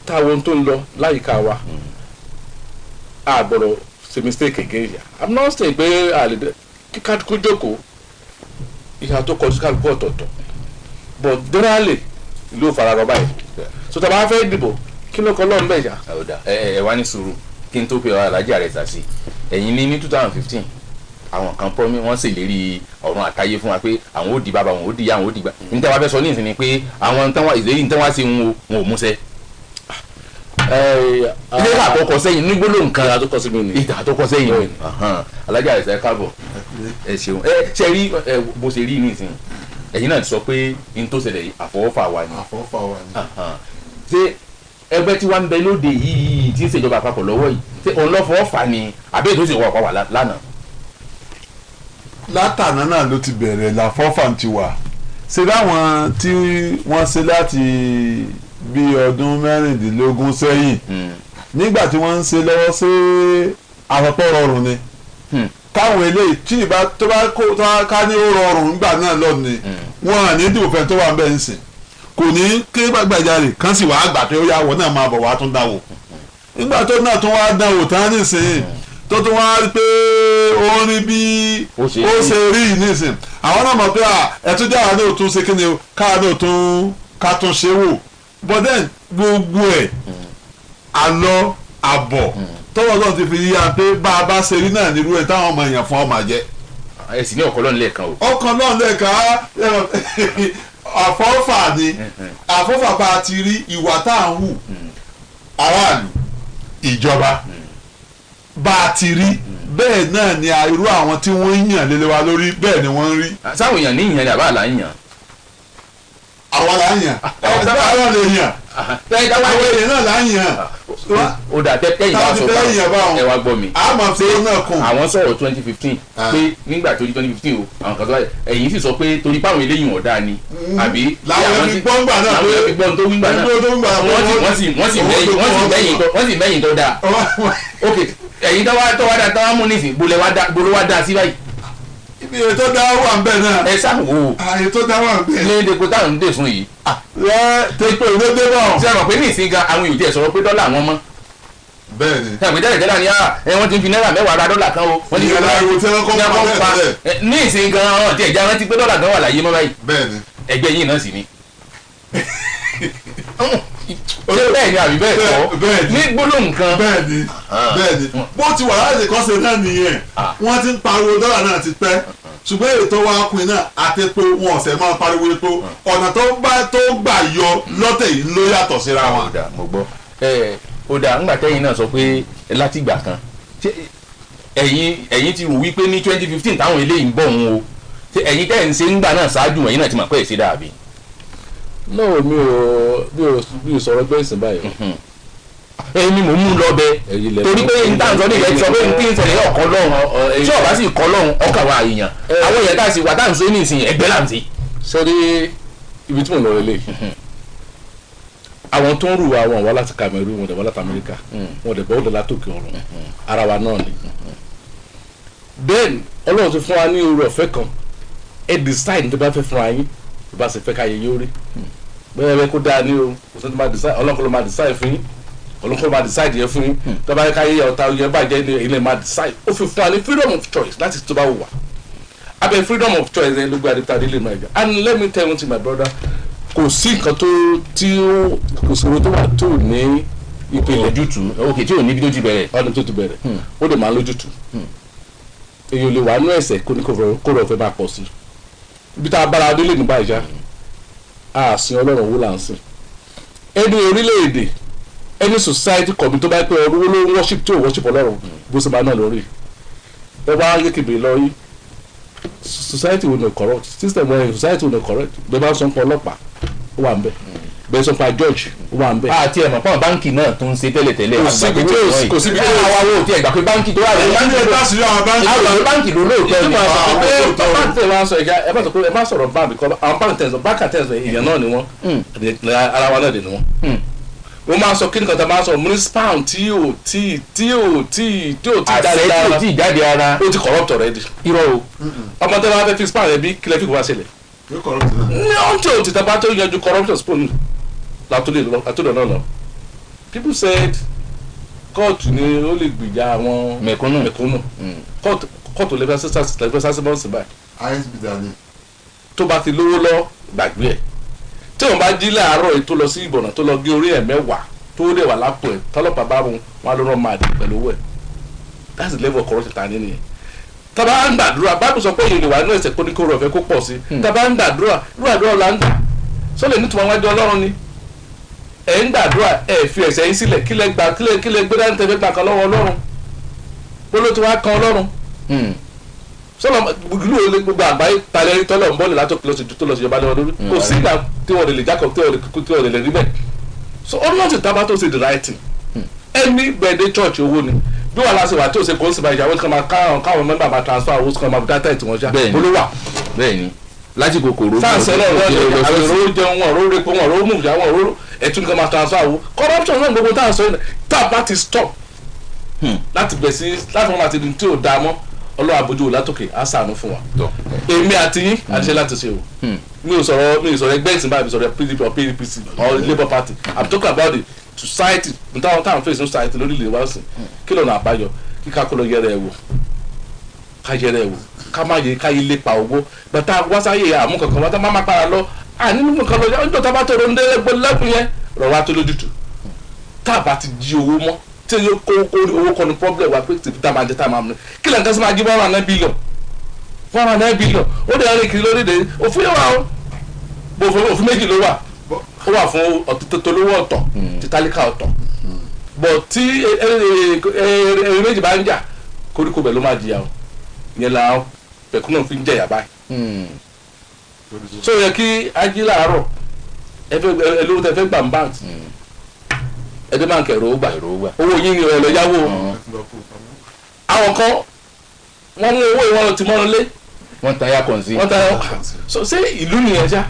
táwọn tó ń lọ láyìíká wa a gbọ́dọ̀ ṣe mistake again ya I'm not saying pé àlè kíkàdúkú jókòó ìhà tó kọjú kálukú ọ̀tọ̀ọ̀tọ̀ but generally ìlú fararọ báyìí so tá a bá fẹ́ dìbò kí ló kọ́ lọ́nà bẹ́ẹ̀ yà. ẹ wá ní sùúrù kí n tó pe alájà rẹ̀ sàṣì ẹ̀yin ní 2015 àwọn kan promise wọ́n ṣèlérí ọ̀run àtayé fún wa pé àwọn ò di bàbá wọn ò di ìyá wọn ò di gbà ní tí a bá fẹ́ sọ ní ìsìn ni pé àwọn ìlérí ní tí wọ́n á ṣe wọn ò múṣẹ. ilé àkọ́kọ́ sẹ́yìn ní gbólóhùn kan ìta tó kọ́ sẹ́yìn alájà rẹ̀ sẹ́ káàbọ̀ ẹ ṣeun ṣe rí bó ṣe rí nísìn ẹ̀yin náà ti sọ pé n tó ṣẹlẹ̀ àfọwọ́fà wa ni ṣé ẹgbẹ́ tí wàá ń bẹ lóde yìí tí ń ṣèjọba àpapọ̀ lọ́wọ́ yìí ṣé òun lọ́fọ̀ọ́ fà ni àbí ètò ìṣèwọ́ ọ̀pá wà lánàá. látàná náà ló ti bẹ̀rẹ̀ làfọ́fà ti wà ṣe láwọn tí wọ́n ṣe láti bí ọdún mẹ́rìndínlógún sẹ́yìn nígbà tí wọ́n ń ṣe lọ́wọ́ sí àpapọ̀ rọrùn ni káwọn eléyìí tí ìbá tó bá ká ní ó rọrùn nígbà náà lọ́ọ̀ni wọn à ní dìbò fẹ́ tó wà ń bẹ́ẹ̀ ń sìn kò ní ké gbàgbàjarè kan sì wàá gbà pé ó yà wọ́n náà máa bọ̀ wá tún dáwò nígbà tó náà tún wá dáwò tán nísìnyí tó tún wá rí pé ó rí bí ó ṣe rí nísìn àwọn náà mọ̀ pé ẹ̀tún jáwá náà tún ṣe kí ni káà náà tún ká tún ṣe wò but then gbogbo ẹ̀ àlọ́ àbọ̀ tọ́wọ́ náà ti fi yíya pé bá a bá ṣe rí náà nírú ẹ̀ táwọn ọmọ èèyàn fún ọmọ jẹ́. ẹ sì ní ọkọ lọ́nà lẹ́ẹ̀kan o. ọkàn náà lẹ́ẹ̀kan àfọ́fà ni àfọ́fà bá a ti rí ìwà tá à ń hù aráàlú ìjọba bá a ti rí bẹ́ẹ̀ náà ni irú àwọn tí wọ́n ń yàn lélẹ̀ wa lórí bẹ́ẹ̀ ni wọ́n ń rí. sáwọn èèyàn ní ìyàn ni àbá là ń yàn. àwa là ń yàn ẹ̀ẹ́dá wa lè yàn àwọn èèyàn náà là ń yàn. ó dà tẹ́yìn bá sọ fún ẹ wá gbọ́ mi. a máa fi náà kún. àwọn sọ̀rọ̀ 2015 pé nígbà tó di 2015 o àwọn kan sọ ẹ̀yìn sì sọ pé torí páwọn eléyìí wọ̀n dáa ni àbí. làwọn ẹbí gbọ́n gbà náà làwọn ẹbí gbọ́n tó wí gbà náà wọ́n sì mẹ́yìn tó dáa. ok ẹ̀yin tó wá dáa tó wá mú nísìn bolo wá dáa sí báyìí. ibi ètò dá wà ń bẹ̀ náà. ẹ sáwò. ètò dá wà ń bẹ̀. ní èdèkò táwọn ń dè fún yìí. tètè ìwé dé bọ̀. ṣé ẹ mọ̀ pé ní ìsìn gan àwọn èèyàn sọ̀rọ̀ pé dọ́là wọn mọ́. bẹ́ẹ̀ni. ṣé àpèjẹ́ ìtẹ́lá ni wọ́n ti fi náírà mẹ́wàá ra dọ́là kan o. wọ́n ti fi náírà pa ní ìsìn gan ọ̀hún ti ẹ̀já rántí pé dọ́là kan wà láyé mọ́ báyìí. bẹ́ẹ̀ni. ẹgbẹ́ yìí náà sì ni. ṣé bẹ́ẹ̀ ni àbí bẹ́ẹ̀ kọ́ ní gbólóhùn kan. bẹ́ẹ̀ni bó ti wà láti kọ́ ṣe náà nìyẹn wọ́n ti ń pariwo dọ́là náà ti pẹ́ ṣùgbọ́n ètò wa pin náà àti pé wọn ọ̀sẹ̀ máa pariwo epo ọ̀nà tó gbà yọ lọ́tẹ̀ yìí ló yàtọ̀ síra wọn. mo gbọ́ ó dà ńgbà tẹ́yìn náà sọ pé láti ìgbà kan ẹ̀yin ti rò wípé ní 2015 táwọn eléyìí ń bọ̀ wọn o ẹ̀yin tẹ́ ẹ̀ ń ṣe ńgbà náà ṣáájú ẹ̀yin náà ti mọ̀ pé ẹ̀ ṣe dàbí. náà mi ò sọ̀rọ̀ bẹ́ẹ̀ sìn báyìí. èmi mò ń mú lọ bẹ torí pé n tá n sọ nígbà tí sọ pé n tí ń ṣẹlẹ̀ ọ̀kan lọ́hùn tí ọ̀bá sì kọ́ lọ́hùn ọkàn wa èèyàn àwọn èèyàn tá a sì wà tá à ń sọ ní ìsìn ẹgbẹ́ là ń sí. sọ́rí ibi tí mo lọ rẹ̀ lé àwọn tó ń rù àwọn wá láti Cameroon wọn dẹ̀ wá láti Amẹ́ríkà wọn dẹ̀ bọ́ ọ̀dọ̀ látòkè ọ̀run ara wa náà ni. then Ọlọ́run ti fún wa ní oore ọ̀fẹ́ kan ẹ decide tó bá fẹ́ fún wa yín tó bá sì fẹ́ káyé yóò rí bẹ́ẹ̀ bẹ́ẹ̀ kó dáa ní o kò sẹ́ni tó máa decide Ọlọ́run ló máa decide fún yín Ọlọ́run ló máa decide yẹn fún yín tó bá yẹ káyé ọ̀tá yẹn bàjẹ́ ní ilé máa decide ó fi fún wa ní freedom of choice láti tó bá wù wá abẹ́ freedom of choice ẹ̀ ló gbé adé ilé náà yẹn and let me tell you my brother kò sí nǹkan tó tí ó kò sòrò tó wà tó ní ìpìlẹ̀ ojútùú ok tí ò níbi tó ti bẹ̀rẹ̀. ọdún tó ti bẹ̀rẹ̀ ó dẹ̀ máa lójútùú èyí ò lè wà nú ẹ̀sẹ̀ kó ní kó rọ̀ fẹ́ máa pọ̀ sí ibi tá a bára délé nígbà ìjà àsìn ọlọ́run owó là ń sìn ẹni orílẹ̀-èdè ẹni society kọ̀mí tó bá pẹ́ ọdún ló worship tí ò worship ọlọ́run bó ṣe máa náà lórí ẹ bá yé kébè lọ yí society will not corrupt system where society will not correct bẹ́ẹ̀ bá sọ pé ọlọ́pàá ó wà ń bẹ̀ bẹ́ẹ̀ sọ pé judge ó wà ń bẹ̀. àti ẹ̀mọ̀ fún báńkì náà tó ń ṣe tẹ́lẹ̀tẹ́lẹ̀ kò sí bí ó wà wò tí ẹ̀ gbà pé báńkì tó wà lẹ́yìn báńkì ló lóòótọ́ ni ẹ má sọ̀rọ̀ báńkì kọ́ àwọn báńkì àtẹ̀sọ̀ èèyàn náà ni wọ́n ara wa náà dè ni wọ́n wọ́n máa sọ kíni kan tá a máa sọ municipal tí ò jáde ara ó ti corrupt already. irọ́ o ọmọ tẹ́lẹ̀ wá fẹ́ fi span rẹ̀ bí kílẹ̀ fi kò wá sílẹ̀. ní ọ̀njẹ́ òtítà bá tó yanjú corruption spoon látòlè náà lọ. people said kóòtù ni ó lè gbìjà àwọn mẹ̀kúnnù kóòtù lè fẹ́ sásímọ́ọ̀sì báyìí. tó bá ti lówó lọ gbàgbé ẹ̀ tí wọn bá jí láàárọ̀ yìí tó lọ sí ìbọ̀nà tó lọ gé orí ẹ̀ mẹ́wàá tó dẹ̀ wà lápò ẹ̀ tọ́lọ́pàá bá wọn ló rán máa dé pẹ̀lú owó ẹ̀ that's the level of corruption ta ni nìyẹn. tàbá ń gbàdúrà báàbù sọ pé ìrìn wà nínú ẹ̀sẹ̀ kó ní kó rọ̀ fẹ́ kó pọ̀ sí tàbá ń gbàdúrà àdúrà là ń gbà sọlẹ̀ nítorí wọn wájú ọlọ́run ni ẹ̀ ń gbàdúrà ẹ̀ fi ẹ̀sẹ̀ yín sílẹ̀ kílẹ̀ gbé dání tẹ̀fẹ́ gbà kan lọ́wọ́ ọlọ́run bóló tí wàá kan ọlọ́run sọlọ gbogbo olè gbogbo àgbáyé talẹ tọlọ ń bọ́ọ̀lù látọ̀ tó lọ sí ìjọba lọ́wọ́ lórí kò sí ìgbà tí wọ́n lè jákọ̀ tí wọ́n lè rí bẹ́ẹ̀ so ọlọ́run ti tábà tó ṣe the right thing ẹni gbẹ̀dẹ̀ church owó ni bí wàhálà ṣe wà tí ò ṣe kò ń sìnbà ìyàwó kan máa káwọn mẹ́mbà máa transfer owó kan máa fi dátà ìtì wọn já olówà. bẹ́ẹ̀ni láti kòkòrò sáǹsẹ̀ náà àwọn èrò jẹun wọn òróró epo wọn òróró mùjà wọn òróró ẹ̀tún kan máa transfer owó corruption náà gbogbo táà sọ yẹn tá a bá ti stop láti bẹ̀ sí láti wọn àti tí ò dáa mọ́ ọlọ́wà bójú látòkè á sàánú fún wa èmi àti yín àṣẹ láti ṣe o mi ò sọ̀rọ̀ ẹgbẹ́ ìsìn báyìí mi sọ̀rọ̀ PDP or PDPC or Labour Party I'm talking about the society táwọn fèsì ní society lórílẹ̀ wa sìn kí lọ́nà àbáyọ kí ká kó lọ yẹrẹ ẹ̀ wò ká má yẹ ká yé lépa owó bàtà wáṣáyé àmú kankan wá tá má má para lọ àní mímú kan lọ ọjọ́ tá a bá tó ronú délẹ́gbẹ́ lẹ́kùn yẹn rọ̀ wá tó lójútù tá a bá ti jí owó mọ́ tí yóò kó owó kọ́ni problem wa pé tètè tá a máa jẹ tá a máa mú kí lẹ́ǹkan sí máa jí $109 billion ó dẹ̀ rìn kiri lórí de òfin yẹn wà ó bó òfin méjì ló wà ó wà fún tolówó ọ̀tọ̀ títálíkà ọ̀tọ̀ bọ̀ tí ẹ̀rìn méjì bá ń jà koríko bẹ̀ ló máa jìyà o yẹn la pẹ̀kúnnà fi ń jẹ̀yà báyìí so yẹ kí ají láàárọ̀ ẹlòmíràn tẹ fẹ́ gbà ń báǹkì ẹdẹ máa ń kẹrò ó gbà owó yín ni ọ̀lọ́ yáwó àwọn kan wọ́n mú owó ìwọ́n ti mọ́nu lé wọ́n ta ya kọ̀ǹsì so ṣé ìlú nìyẹn já.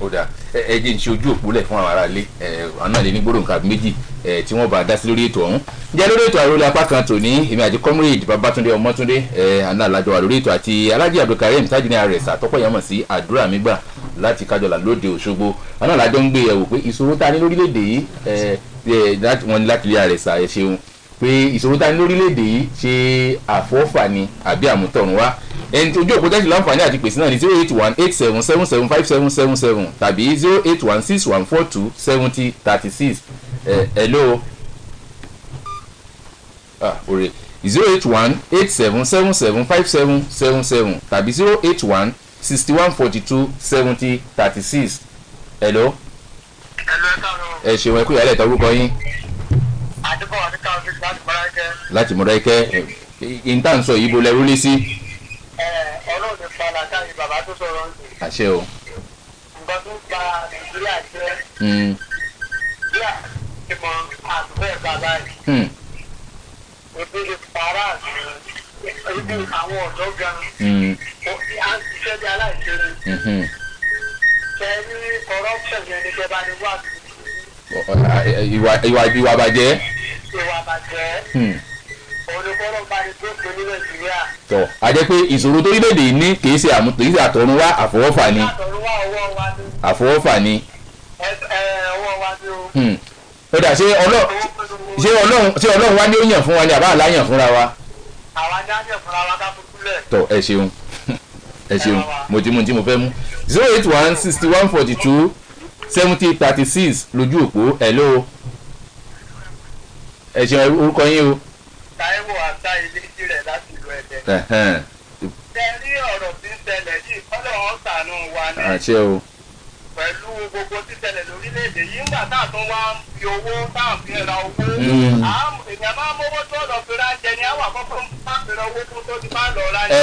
ó dáa ẹ jẹ́ ń ṣe ojú òpó lẹ̀ fún àwọn ará ilé àwọn náà lè ní gbọ́dọ̀ nǹkan méjì tí wọ́n bá dá sí lórí ètò ọ̀hún jẹ́ lórí ètò àròlé apá kan tòní èmi àti comrade Babátúndé Ọmọ́túndé àná alájọ wà lórí ètò àti Alhaji Abdulkareem Tajini Ares àtọ́pọ̀ yẹn mọ̀ sí àdúrà mi gbà láti Kájọlà lóde Òṣogbo àná alájọ ń gbé yẹ̀wò pé ìṣòro tá a ní lórílẹ̀‐èdè yìí wọ́n ní láti lé Àrẹ̀sà ẹ̀ ṣeun pé ìṣòro tá a ní lórílẹ̀‐èdè yìí ṣe àfọ́fà ni àbí àmútọ̀run wá ẹni ojú òpó tẹ́sí láǹfààní àti pèsè náà ní 08187775777 tàbí 08161427036 hello ore 08187775777 tàbí 08161427036 hello ẹ ṣeun ẹ kú ìyálẹ̀ ìtọ́ orúkọ yín. àdúgbò àdúgbò láti Mọdákẹ́kẹ́ ìntànsọ yìí bó lẹ́rú lé sí. ọlọ́run ti fa làkàyè bàbá tó sọ̀rọ̀ ń sè. àṣẹ o. nǹkan tó ń pa Nàìjíríà jẹ́. bí àtìmọ̀ àtúbẹ̀ bàbá yìí. ebi lè para ebi àwọn ọ̀dọ́ gan-an. à ń ṣiṣẹ́ bí aláìṣeré. ṣe ní corruption yẹn ní kẹ́ bá ní wá sí. ìwà bàjẹ́. ìwà bàjẹ́. olùkọ́rọ̀ bá ní tó pé ní Nàìjíríà. tọ́ a jẹ́ pé ìṣòro tó orílẹ̀-èdè ní kìí ṣe àtọ̀runwá àfọwọ́fà ni. àtọ̀runwá ọwọ́ wa ni. àfọwọ́fà ni. ọwọ́ wa ni o. ó dà ṣé Ọlọ́run wá ní ó yàn fún wa ni àbá àlá yàn fúnra wa. àwa ní á yàn fúnra wa ká fún kúlẹ̀. tọ́ ẹ ṣeun ẹ ṣeun mo ti mú tí mo fẹ́ mú 08161427036 lójú òpó hello ẹ ṣe orúkọ yín o. Táíwò àtà ilé jí rẹ̀ láti ìlú Ẹdẹ. Ṣé rí ọ̀rọ̀ tí ń ṣẹlẹ̀ yìí kọ́lọ̀ wọn ṣàánú wa ní. àṣẹ o. Pẹ̀lú gbogbo tí ṣẹlẹ̀ lórílẹ̀‐èdè yìí ńgbà tá a tún wá ń fi owó tá a fi ra owó. Èèyàn máa ń mówó tó lọ fi ránjẹ ni àwọn àkọ́kọ́ máa fi ra owó tó ti máa lọ ránjẹ.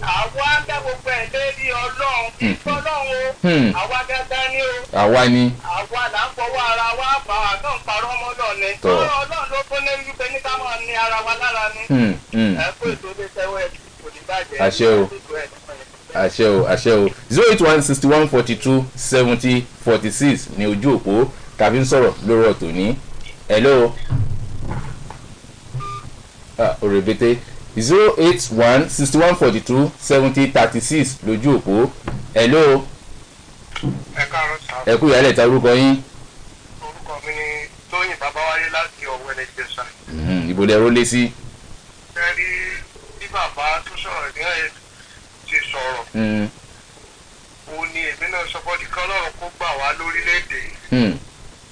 Àwa ń dá gbogbo ẹ̀ lérí Ọlọ́run kí Ọlọ́run o. Àwa dandan ni o. àwa ni. Àwa là ń fọwọ́ ara wa bá wa náà ń parọ́ ọmọ náà ni. Ọlọ́run ló fún ní wípé ní ká máa ní ara wa lára ni. Ẹ kó ètò ilé iṣẹ́ wẹ̀ kò ní bàjẹ́. àṣẹ o àṣẹ o àṣẹ o 08161427046 ní ojú òpó tàbí ń sọ̀rọ̀ lórí ọ̀tọ̀ ní hello òrèbètè 08161427036 lójú òpó hello ẹ kú ìyálẹ̀ ta orúkọ yín. Orúkọ mi ni Tóyìn Babáwálé láti Ọ̀wẹ́lẹ̀ Jẹ̀sà. ìbò lẹ rólé sí. Ẹ rí bí bàbá tó sọ̀rọ̀ ní ẹ̀ ti sọ̀rọ̀. Òun ni èmi náà sọ fọ́dí kan lọ́rùn kó gbà wá lórílẹ̀‐èdè.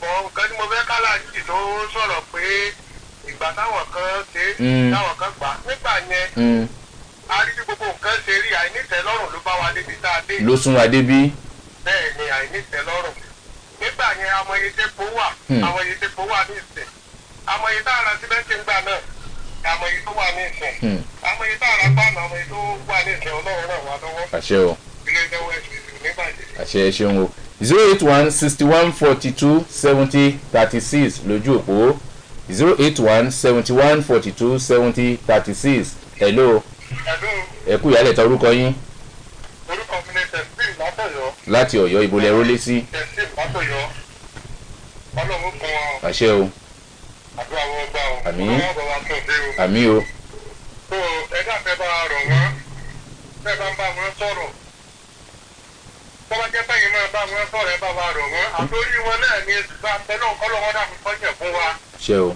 Nǹkan tí mo fẹ́ kálàjì tó sọ̀rọ̀ pé ìgbà táwọn kan ṣe táwọn kan gbà nígbà yẹn a rí bí gbogbo nǹkan ṣe rí àìnítẹ́lọ́rùn ló bá wa débi tá a dé. ló sún wa débí. Bẹ́ẹ̀ ni àìnítẹ́lọ́rùn. Nígbà yẹn àwọn iye tẹ́pọ̀ wà àwọn iye tẹ́pọ̀ wà ní ìsìn. Àwọn iye tá a ra síbẹ̀ǹtì ńgbà náà àwọn iye tó wà ní ìsìn. Àwọn iye tá a ra pàánù àwọn iye tó wà ní ìsìn Ọlọ́run ràn wá lọ́wọ́. àṣẹ o. Ilé ẹjọ́ OSBC ò ní bàjẹ́. àṣẹ ẹ ṣeun o 08161427036 lójú òpó 08171427036 hello ẹ kú ìyálẹ̀ ta orúkọ yín. Orúkọ mi ni Tẹ̀síìm látọ̀yọ́. láti Ọ̀yọ́ ibo lẹ rólé sí. Tẹ̀síìm látọ̀yọ́. Ọlọ́run fún wa. àṣẹ o. Àdúrà wọn gbà o. àmín. Ọlọ́run bá wa tún dé o. àmín o. So ẹ̀dá fẹ́ bá rọ̀ wọ́n fẹ́ bá ń bá wọn sọ̀rọ̀. Tọ́wọ́ jẹ́ báyìí máa bá wọn sọ̀rọ̀ ẹ bá wa rọ̀ wọ́n. Àtòrí wọn náà ni èsùgbà tẹ́lọ̀ kọ́lọ́wọ́ dàbí kọ́jẹ̀ fún wa. ṣe o.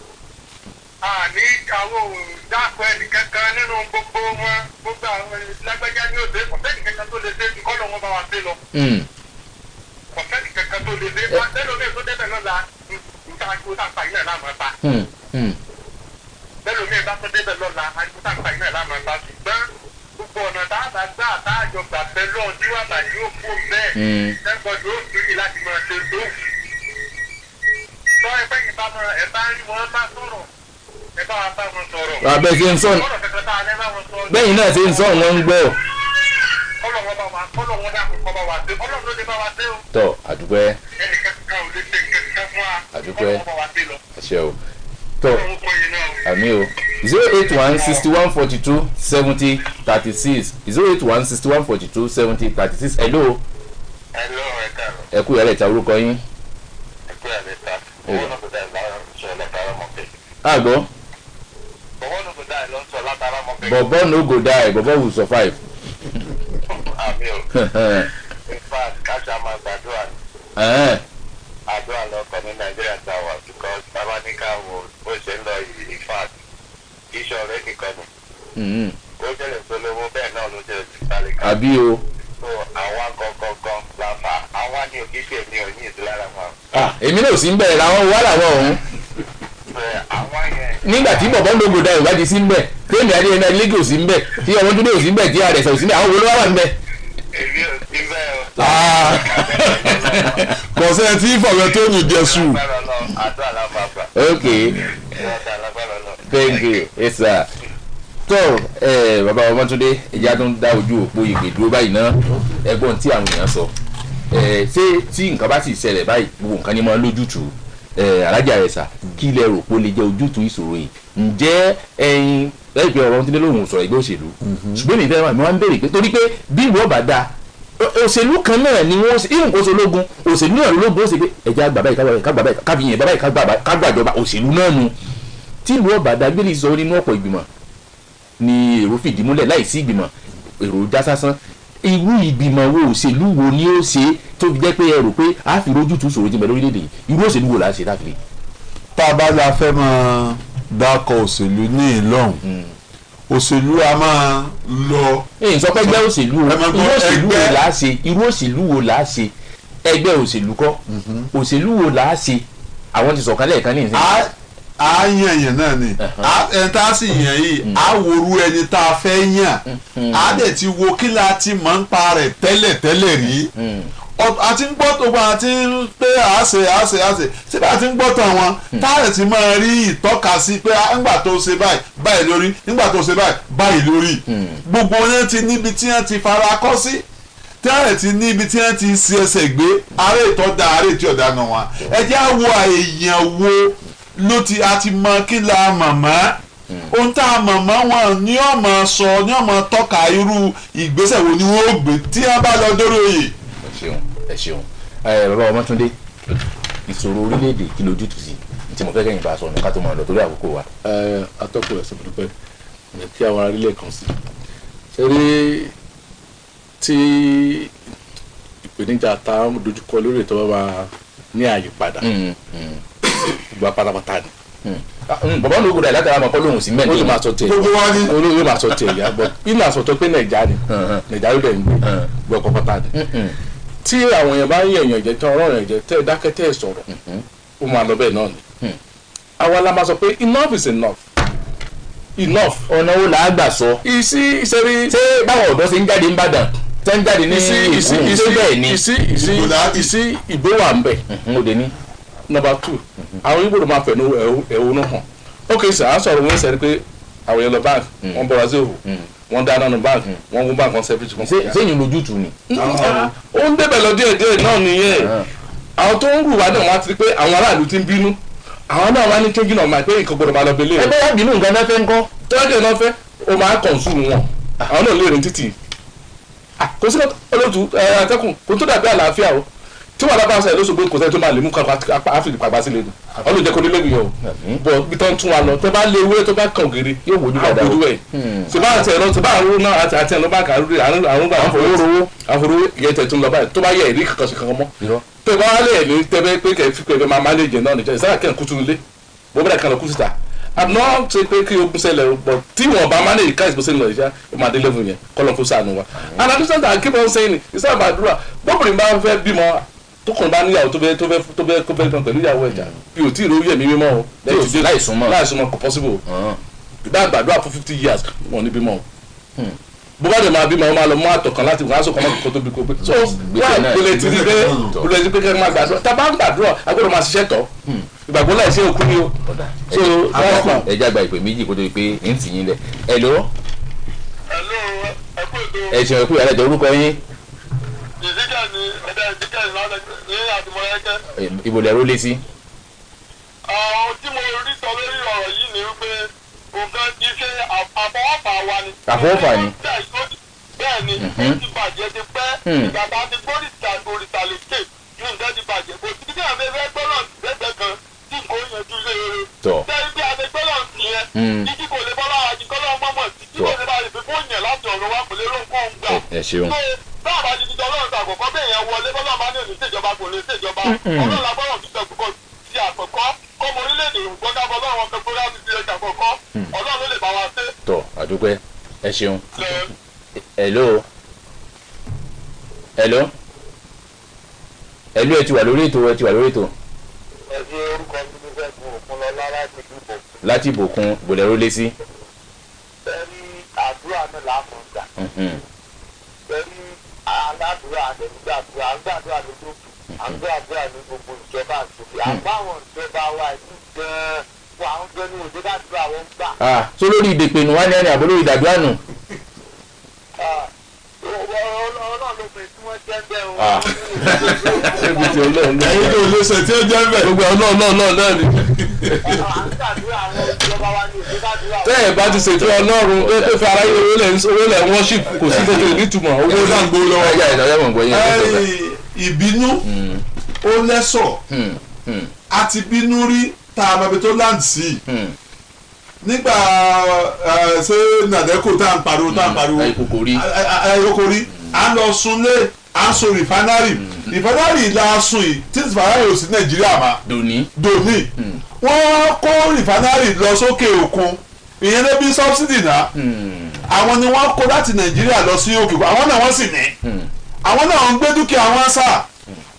Àní àwọn òǹdàpọ̀ ẹnìkankan nínú gbogbo wọn gbogbo àwọn lágbájá ní òde kọ̀fẹ́nì kankan tó lè dé kọ́lọ̀ wọn bá wa dé lọ. Kọ̀fẹ́nì kankan tó lè dé lẹ́lòmíì tó débẹ̀ náà la nǹkan àgbo tá a pa iná láàmú ẹ̀ta. Lẹ́lòmíì bá tó débẹ̀ lọ́la àgbo tá a pa iná láàmú ẹ̀ta ṣùgbọ́n gbogbo ọ̀nà tá a bá gbà àtàjọ gbà bẹ́ lọ́ọ̀ níwájú yóò fún bẹ́ẹ̀ lẹ́gbọ̀dọ̀ ó fi láti máa ṣe tó. Sọ ẹgbẹ́ yìí bá ẹ bá rí wọn bá sọ̀rọ̀. abẹ́ ṣe ń sọ bẹ́yìn náà ṣe ń sọ wọn ń gbọ́. tọ́ àdúpẹ́ àdúpẹ́ àṣẹ o tọ́ àmì o 08161427036 08161427036 hello. ẹ kú ìyálẹ̀ ta orúkọ yín. àgbọ̀. Bobo no go die, Bobo will survive. In fact, catch a man gbàdúrà. Àdúrà lọ kọ ní Nàìjíríà tower because Tabanika wo bó ṣe ń lọ yìí in fact iṣẹ́ ọ̀rẹ́ nìkan ni. Ó jẹ́lẹ̀ tó lówó bẹ́ẹ̀ náà ló jẹ́lẹ̀ ti sáré ká. àbí o. So àwọn gangan la fa àwọn ní òkìṣẹ́ mi ò ní ìdílára wọn. Èmi náà ò sí ń bẹ̀rẹ̀ làwọn wà làwọn ọ̀hún. Nígbà tí bọ̀bọ̀ ń lógo da ìwádìí sí ń bẹ̀ tẹ́lẹ̀ adé ẹ̀mí adélégé ò sí ń bẹ̀ tí ọmọ dúdú ò sí ń bẹ̀ tí àrẹ̀sẹ̀ ò sí ń bẹ̀ àwọn wo ló wà ń bẹ̀. Èmi ò sí bẹ́ẹ̀ o. kọ̀sẹ̀ tí fọ̀rọ̀ tó ní jẹ́sù. Okay, thank you, yes sir. tó bàbá Ọmọ́túndé ìjà tó ń dá ojú òpó ìpè dúró báyìí náà ẹ̀gbọ́n tí àwọn èèyàn sọ ṣé tí nǹkan bá sì ṣẹlẹ̀ báyìí gbogbo nǹkan ni máa ń lójútùú alájà rẹ̀ sà kí ilẹ̀ rò pé ó lè jẹ́ ojútùú ìṣòro yìí ǹjẹ́ ẹ̀yin lẹ́yìn pé ọ̀rọ̀ Ọmọ́túndé lòun sọ̀rọ̀ ẹgbẹ́ òṣèlú ṣùgbọ́n èmi fẹ́ máa ń béèrè pé torí pé bí ìwọ bá dáa òṣèlú kan náà ni wọ́n ṣe ìrùn kó so lógun òṣèlú náà lógun ó ṣe pé ẹja àgbà báyìí kágbà báyìí kábíyìn báyìí kágbàjọba òṣèlú náà nu tí ìlú ọba dá gbélé sọ nínú ọ̀pọ̀ ìgbìmọ̀ ni èrò fìdí múlẹ̀ láìsí ìgbìmọ̀ èrò já sásán irú ìgbìmọ̀ wo òṣèlú wo ni ó ṣe tó fi jẹ́ pé ẹ rò pé a fi rójútùú ṣòro jẹ́ lórílẹ̀‐èdè yìí irú òṣèlú wo là á ṣe láfi. tá a bá la fẹ́ máa dákọ̀ òṣèlú ní ìlọ́hùn òṣèlú a máa lọ. sọ pé ẹgbẹ́ òṣèlú irú òṣèlú wo là á ṣe ẹgbẹ́ òṣèlú kọ́ òṣèlú wo là á ṣe àwọn ti sọ̀kan lẹ́ẹ̀kan ní ìsìn. a yàn yàn náà ni ẹni tá a sì yàn yìí a wòru ẹni tá a fẹ́ yàn a dẹ̀ ti wo kí la ti mọ̀ ń pa rẹ̀ tẹ́lẹ̀ rí a ti ń gbọ́ tó bá a ti ń pé àṣe síbi a ti ń gbọ́ tán wọn táyà ti máa rí ìtọ́ka sí pé nígbà tó ṣe báyìí lórí nígbà tó ṣe báyìí lórí gbogbo wọn ti níbi tí wọ́n ti fara kọ́ sí táyà ti níbi tí wọ́n ti ṣe ẹsẹ̀ gbé àárẹ̀ ìtọ́da àárẹ̀ tí ọ̀dà nà wọn ẹ jẹ́ àwọ̀ èèyàn wo ló ti a ti mọ kí la mọ̀mọ́ ohun tá a mọ̀mọ́ wọn ní ọmọ sọ ní ọmọ tọ́ka irú ìgbésẹ̀ wo ni wọ́n gbé tí wọ́n bá lọ dórí oyè. ẹ ṣeun bàbá Ọmọ́túndé ìṣòro orílẹ̀-èdè kí lójútùú sí tí mo fẹ́ kẹ́yìn bá a sọ ní ká tó máa lọ torí àkókò wa. atọ́kùn ẹ̀sìn pípẹ́ kí àwọn arílẹ̀ kan sí ṣe rí tí ìpèníjà tá a dojúkọ lórí ètò ọba ní àyípadà gba pátápátá ni. bàbá olóògùn rẹ̀ látara àmọ́ kọ́lóhùn sí mẹ́rin. ó lè máa sọ tiẹ̀ olóògùn máa sọ tiẹ̀ yá bọ́ bí náà sọ tó pé nàìjà ni nàìjà ló dẹ̀ ń gbé gbọ́ pátá ni. tí àwọn èèyàn bá ń yẹ̀ èèyàn jẹ tán ọ̀rọ̀ èèyàn jẹ tẹ́ ẹ dákẹ́ tẹ́ ẹ sọ̀rọ̀ ó máa lọ bẹ́ẹ̀ náà ni. àwa la máa sọ pé enough is enough. ọ̀nà wo là á gbà sọ. ìsí ìṣẹ́rí. ṣé báwọn ọ̀dọ́ ṣe ń jáde ń bàdàn tẹ́ ń jáde ní ìsí bẹ́ẹ̀ ni. ìsí ìbò wà ń bẹ̀. ó dé ní. number 2 àwọn Ìgbò máa fẹ̀ ní ẹ̀hónú hàn ok sir à ń sọ̀rọ̀ wọ́n sẹ́ni pé àwọn yẹn lọ báńkì wọ́n bọ̀rọ̀ sí òhù wọ́n dáná ní báńkì wọ́n gún báńkì wọ́n sẹ́fìtì kan. sẹ́yìn lójútùú ni. ó ń débẹ̀ lọ díẹ̀ náà nìyẹn àwọn tó ń rù wá náà wọ́n á ti rí pé àwọn aráàlú ti ń bínú àwọn náà wá ní changing of mind pé nǹkan gbọdọ̀ máa lọ belé. ẹgbẹ́ yà bínú nǹkan náà fẹ́ ń kọ́. tọ́jú náà fẹ́ o máa consume wọn àwọn náà lè rìn títì kò sí olóòtú atẹ́kùn kò tó dàbí àlàáfíà o tí wọn lábàá sẹ lóṣogbo kò sẹ́ni tó máa lè mú áfíríkà pàgbà sílẹ̀ nù ọlọ́run jẹ́ kó dé lẹ́nu yẹn o bọ̀ bí tó ń tún wa lọ tó bá lé ewé tó bá kàn ògiri yóò wojú padà o tó bá àti ẹ̀rọ tó bá àrùn náà àti ẹ̀rọ bá kàn àrùn gbà àforówó ìyẹn tẹ̀ tún lọ báyìí tó bá yẹ ẹ̀rí kankan sí kankan mọ́ tó bá wà lẹ̀ ní tẹ́bẹ́ pé kẹ́ fi pé máa manage náà nìjẹ́ ìsára kẹ́ ń kútu nílé bó bẹ́ẹ̀ kàn lọ kú síta àná ṣe pé kí ogun ṣẹlẹ̀ bọ̀ tí wọ́n bá manage káyìí bó ṣe ń lọ ìṣá ó máa dé level yẹn kọ́lọ́ fún sànù wa and at the same time keep on saying ìsára àdúrà bọ́bìnrin bá fẹ́ bímọ tókùnrin bá níyàwó tó fẹ́ kan pẹ̀lú ìyàwó ẹ̀jà bí o tí ì róyè mi mímọ́ o láìsúnmọ́ kò possible ìbá àgbàdúrà fún 50 years wọn ní bímọ o bó bá dẹ̀ máa bímọ o máa lọ mú àtọ̀kan láti wọ́n aṣọ kan náà kó tó bí kó pé so wá ìpele ti rí pé kẹ́kẹ́ máa gbàdúrà tá a bá ń gbàdúrà a gbọ́dọ̀ máa ṣiṣẹ́ tọ́ ìgbàgbọ́ láìsí òkú ni o. so ẹja gba ìpè méjì kó tó di pé ń tì yín lẹ̀ hello ẹ ṣeun ẹkú ìyàlẹ̀ jẹ́ orúkọ yín. ìdíkà ni ẹ̀dá ìdíkà ni láti ní àtìmọ́lẹ́kẹ́. ibo lẹ ró lé sí. ohun tí mo rí sọ lórí ọ̀rọ̀ yìí ni wípé nǹkan iṣẹ́ àfọwọ́fà wa ni. àfọwọ́fà ni. bẹ́ẹ̀ ni ó ti bàjẹ́ ti pẹ́ ìgbàgbọ́ ti gbóríta lè ké ní nǹkan ti bàjẹ́ kò sí bí àmì ẹgbẹ́ gbọ́dọ̀ lẹ́gbẹ̀ẹ́ kan tí kò yanjú lé rere. bẹ́ẹ̀ bí àmì gbọ́dọ̀ sí yẹn títí kò lè bọ́lá àjùkọ́lọ́ mọ́mọ́ títí kò lè bá lè fi fún yẹn láti ọ̀run wá kò lè ró nǹkan gbà. ẹ ṣeun. báwo bá ti di ọlọ́run ta àkọ́kọ́ bẹ́ẹ̀ yẹn wọlé bọ́lá máa ní òní ṣèjọba kò lè ṣèjọba ọlọ́run la gbọ́dọ̀ fi tẹ̀kọ́ ti àkọ́kọ́ kọ́mọ orílẹ̀-èdè gbọ́dá bọ́lá wọn fẹ́ gbọ́dá fi ṣe àkọ́kọ́ ọlọ́run ló lè bá wa ṣe. tọ àdúpẹ́ ẹ ṣeun. hello ẹ ti wà lórí ètò ẹ fi orúkọ mi ní fẹ́ fún òkun lọ láti ìbò. láti ìbòkun bòlẹ́ró lé sí. bẹ́ẹ̀ni àdúrà náà láàmú gbà. bẹ́ẹ̀ni aládùúrà àdẹ̀gbàdúrà àgbàdúrà ló tó kù àgbàdúrà ní gbogbo ìjọba àtúntò àbáwọn ìjọba wa yìí gan-an wà ń gbé ní òde dàdúrà wọn gbà. so lórí ìdèpẹ̀nù wá ní ẹni àbó lórí ìdàdúrà nù. ọlọ́run ló pè tí wọ́n jẹ́ bẹ́ẹ̀ o. ẹ̀yin tó lè ṣe tí ó jẹ́ bẹ́ẹ̀. gbogbo ọlọ́run náà ni. tẹ́ ẹ̀ bá ti ṣètò ọlọ́run tó fi ara yẹ owó lẹ̀ ń worship kò sí kékeré nítumọ̀ owó náà ń gbó lọ́wọ́. ẹ̀yà ìdájọ́ mọ̀ gbọ́yìn. ìbínú ó lẹ́sọ̀ a ti bínú rí tá a máa fi tó land sí nígbà ṣé nàdẹ́kò tá à ń pariwo ayokori à ń lọ sunlé à ń so rìfánárì la sun yìí tí rìfánárì ò sí nàìjíríà mà dòní wọ́n kó rìfánárì lọ sókè òkun ìyẹn ló bí sọ́bsidì náà àwọn ni wọ́n kó láti nàìjíríà lọ sí òkè òkun àwọn náà wọ́n sì ní àwọn náà ń gbé dúkìá wọn sá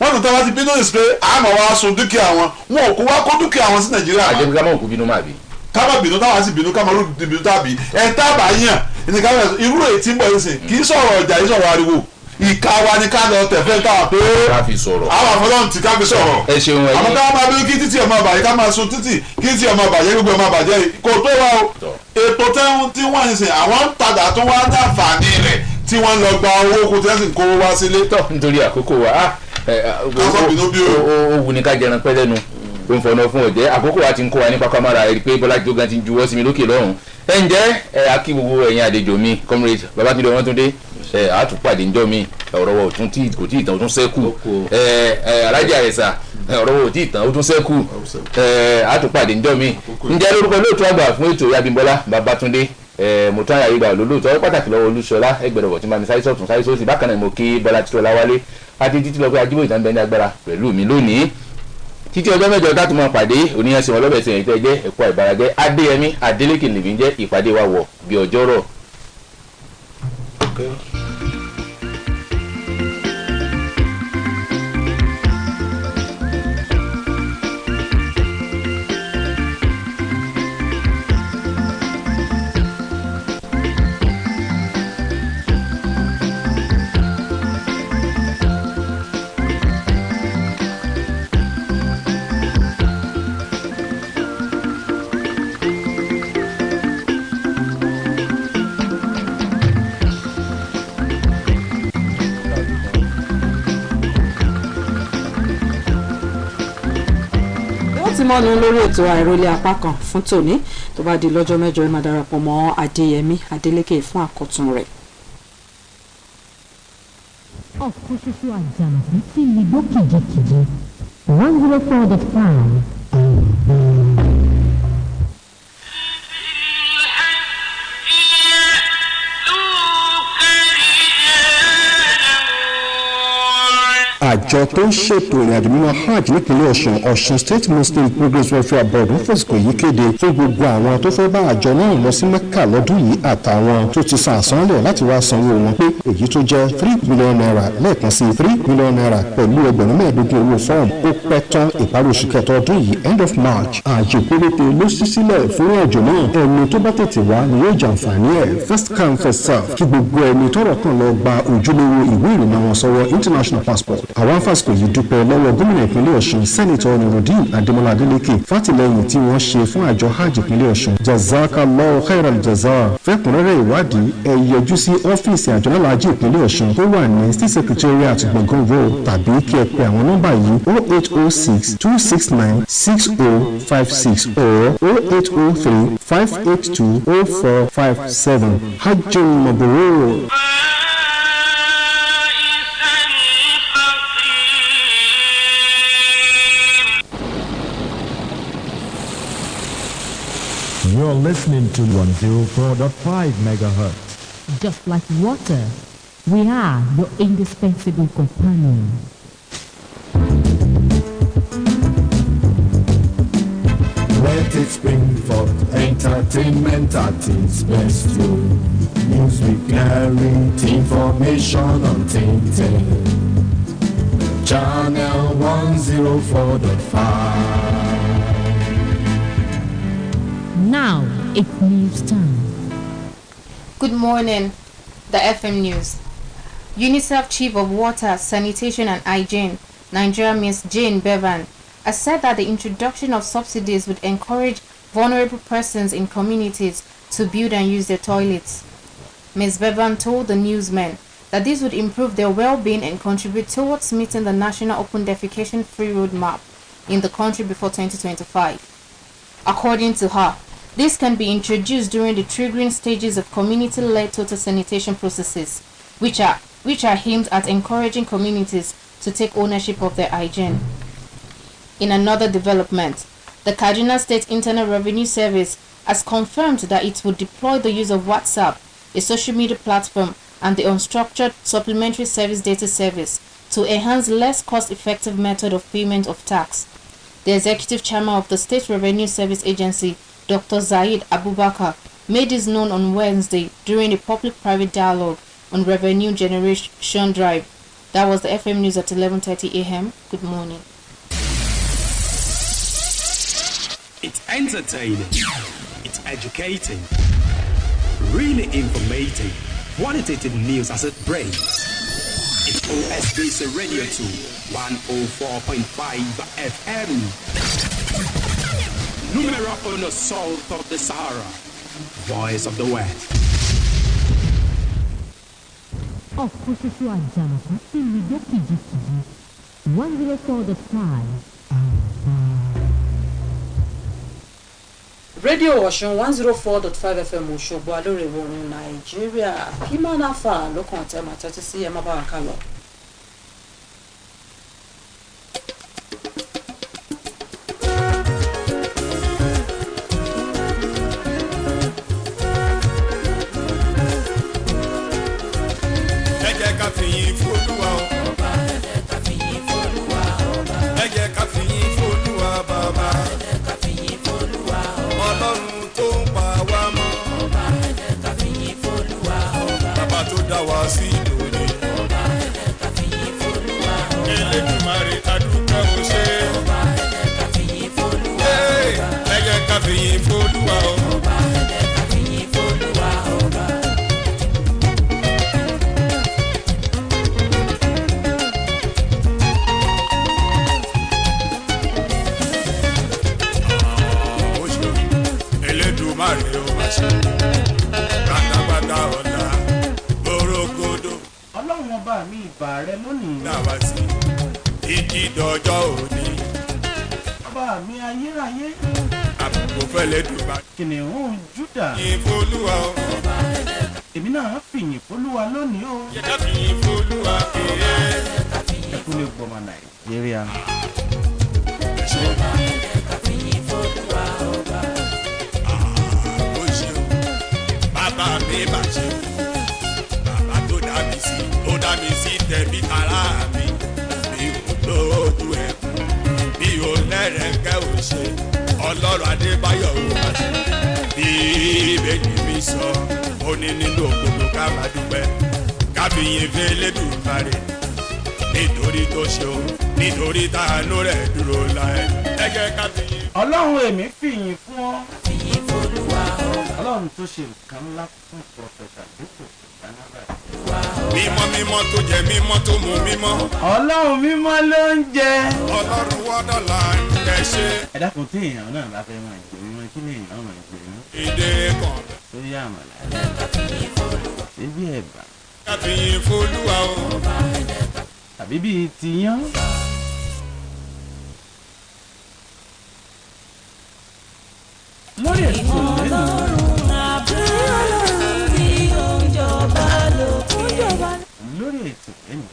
wọ́n tún tọ́wọ́ ti bínú ìsìn pé àmọ́ wa sun dúkìá wọn ò kó wá kó dúkìá wọn sí nàìjíríà. àjẹbí ká má òkú bínú má bí. ká má bínú táwa sì bínú ká má lóògùn bínú tàbí ẹ̀ tá a bá yàn ní ká irú èyí tí ń bọ̀ yìí sìn kì í sọ̀rọ̀ ọjà yìí sọ̀rọ̀ ariwo ìka wa ni ká lọ tẹ̀fẹ́ káwa pé àwọn àfọlọ́run ti ká fi sọ̀rọ̀ àmọ́ ká máa bí kí títì ọmọ àbàyè ká máa sun títì kí títì ọmọ àbàyè gbogbo ọmọ àbàjẹ́ kò tó wá o ètò tí wọ́n ń sìn àwọn ń padà tó wá ní àǹfààní rẹ̀ tí wọ́n lọ gba owó kó tí wọ́n sì ń kó wá sílé. tọ́ nítorí àkókò wa ó wù ní ká jẹran pẹ́ lẹ́nu ó ń fọ̀nà fún ọ̀jẹ́ àkókò wa ti ń kó wa ní pápámára rí pé Bọ́lá Jógan ti ń juwọ́ sí mi lókè lọ́hùn ẹ ǹjẹ́ akí gbogbo ẹ̀yin àlejò mi comrade Babátúndé Ọmọ́túndé àtúpàdé ńjọ́ mi ọ̀rọ̀ wọ̀ kò tí ì tán ó tún sẹ́kù alájà Àrẹ̀sà ọ̀rọ̀ wọ̀ ò tí ì tán ó tún sẹ́kù àtúpàdé ńjọ́ mi ǹjẹ́ lórúkọ olóòtú àgbà fún ètò Abímbọ́lá Babátúndé mo tún àyà ìgbà olólùtọ́ pàtàkì lọ́wọ́ Olúṣọlá ẹgbẹ̀rún tí máa ní sáré sọ̀tún sáré sósì bákan náà mo kí Bọ́lá Títọ́lá Wálé àti títí lọ pé ajíbò ìtàn bẹ ní agbára pẹ̀lú mi lónìí títí ọjọ́ mẹ́jọ tá a tún máa pàdé oníyanṣẹ́ wọn lọ́bẹ̀ sẹ́yìn tẹ́ jẹ́ ẹ̀kọ́ àìbárajẹ́ Adéyẹmí Adélékè lèmi jẹ́ ìpàdé wa wọ̀ bí ọjọ́rọ̀. mọ́nu lórí ètò àìrólé apá kan fún tòní tó bá di lọ́jọ́ mẹ́jọ ẹ máa darapọ̀ mọ́ Adéyẹmí Adélékè fún àkọ́tún rẹ̀. ọ̀kan ṣoṣo àjànàkú tí mi gbó kìjikìji 104.5 àjọ tó ń ṣètò ìrìnàjò mímọ́ hajj nípínlẹ̀ Ọ̀ṣun State Muslim Progress Welfare Board ń fòsìkò yìí kéde fún gbogbo àwọn tó fẹ́ bá àjọ náà lọ sí Mẹ́kà lọ́dún yìí àtàwọn tó ti san àsánlẹ̀ láti wá sanwó wọn pé èyí tó jẹ́ 3 million naira lẹ́ẹ̀kan sí 3 million naira pẹ̀lú ẹgbẹ̀rún mẹ́ẹ̀ẹ́dógún owó fọ́ọ̀mù ó pẹ́ tán ìparí oṣù kẹta ọdún yìí end of March ààyè péréte ló ṣí sílẹ̀ fún ìrìnàjò náà ẹni tó bá tètè wá ni yóò jàǹfààní ẹ̀ first come first serve kí gbogbo ẹni tọ́rọ̀ kàn lọ gba ojúlówó ìwé ìrìnnà wọn sọ́wọ́ international passport àwọn afásitì yìí dúpẹ́ lọ́wọ́ gómìnà ìpínlẹ̀ Ọ̀ṣun sẹ́nitọ̀ Nurudeen Adémọ́lá Adélékè fátìlẹ́yìn tí wọ́n ṣe fún àjọ hajj ìpínlẹ̀ Ọ̀ṣun jazakallahu khairal jaza fẹ́kùnrẹ́rẹ́ ìwádìí ẹ yọjú sí ọ́fíìsì àjọ alálàájì ìpínlẹ̀ Ọ̀ṣun tó wà ní state secretariat gbọ̀ngàn road tàbí kí ẹ pe àwọn nọ́mbà yìí 0806 269 6056 or 0803 582 0457 hajjun mabrur. You're listening to 104.5 megahertz. Just like water, we are your indispensable companion. Let it spring forth, entertainment at its best. News we carry, information untainted. Channel 104.5. Now it's news time. Good morning, the FM News. UNICEF Chief of Water, Sanitation and Hygiene, Nigeria Ms. Jane Bevan, has said that the introduction of subsidies would encourage vulnerable persons in communities to build and use their toilets. Ms. Bevan told the newsmen that this would improve their well-being and contribute towards meeting the National Open Defecation Free Roadmap in the country before 2025. According to her, this can be introduced during the triggering stages of community-led total sanitation processes, which are aimed at encouraging communities to take ownership of their hygiene. In another development, the Kaduna State Internal Revenue Service has confirmed that it would deploy the use of WhatsApp, a social media platform, and the unstructured supplementary service data service to enhance less cost-effective method of payment of tax. The executive chairman of the State Revenue Service Agency, Dr. Zaid Abubakar, made this known on Wednesday during a public-private dialogue on revenue generation drive. That was the FM news at 11:30 a.m. Good morning. It's entertaining. It's educating. Really informative. Qualitative news as it breaks. It's OSBC Radio 2, 104.5 FM. Numero uno south of the Sahara. Voice of the West. Ọ̀pọ̀ ṣoṣo àjànàkú sí ìlú kìjìkìjì 104.5. rédíò ọ̀ṣun 104.5 FM òṣogbo alóore ìwòrán nàìjíríà pímánàfà ló kàn tẹ́ máa tẹ́tí sí ẹ má bá wa ká lọ. ẹ jẹ́ ká fìyìn f'Olúwa o. ẹ jẹ́ ká fìyìn f'Olúwa bàbá. ọlọ́run tó ń pa wá mọ́. bàbá tó dá wa sí lónìí. Elédùmarè adúpẹ́ o ṣé. ẹ jẹ́ ká fìyìn f'Olúwa o. Elédùmarè o máa ṣe pátápátá ọ̀la gbòrògbòdò. ọlọ́run ọba mi ìbà rẹ lónìí. náà wá sí títí dọjọ́ òní. ọba mi ayérayé. àbùkù fẹ́lẹ́ dùbà. kìnìún júdà. yìn f'Olúwa o. èmi náà fìyìn f'Olúwa lónìí o. yẹ́dá fìyìn f'Olúwa kéré. ẹkún lè gbọmọ nàìjíríà. bàbá mi bàjẹ́ bàbá tó dá mi sí tẹ̀mí tara mi mi ò lójú ẹ̀kún mi ò lẹ́rẹ̀ẹ́kẹ́ ò ṣe ọlọ́run adébáyọ̀ ò bá ṣe bí ìbejì mi sọ ó ní nínú òkòkò ká máa dúpẹ́ kábíyìn f'Elédùmarè nítorí tó ṣe o nítorí táànú rẹ̀ dúró láé ẹ jẹ́ kábíyìn. ọlọ́run èmi fìyìn fún ọ. ọlọ́run tó ṣe nǹkan ńlá fún pọfẹsà dípò ìdánábà. mímọ́ mímọ́ tó jẹ mímọ́ tó mu mímọ́. ọlọ́run mímọ́ ló ń jẹ. ọlọ́run wọ́dọ̀ là ń kẹ́ ṣe. ẹ dákun tí èèyàn náà bá fẹ́ máa gbé mímọ́ kí ni èèyàn máa gbé mímọ́. èdè kan. tó yá àmàlà ṣébí ẹ̀bà. káfíyìn f'Olúwa o. tàbí bíi tiyán. lórí ètò lẹ́nu. lórí ètò lẹ́nu.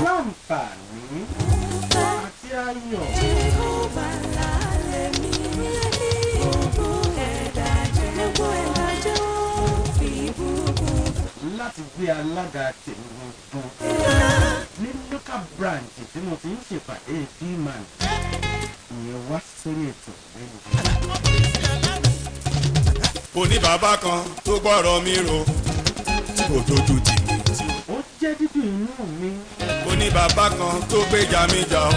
láǹfààní àti ayọ̀. láti gbé alága tèmi gan ní local branch tí mo ti ń ṣèpàdé fíìmàn ìyẹn wá sórí ètò lẹ́nu. oní bàbá kan tó gbọ́rọ̀ mi rò tí kò tójú tì mí. ó jẹ́ dídùn inú mi. oní bàbá kan tó gbéjà mi jà ó.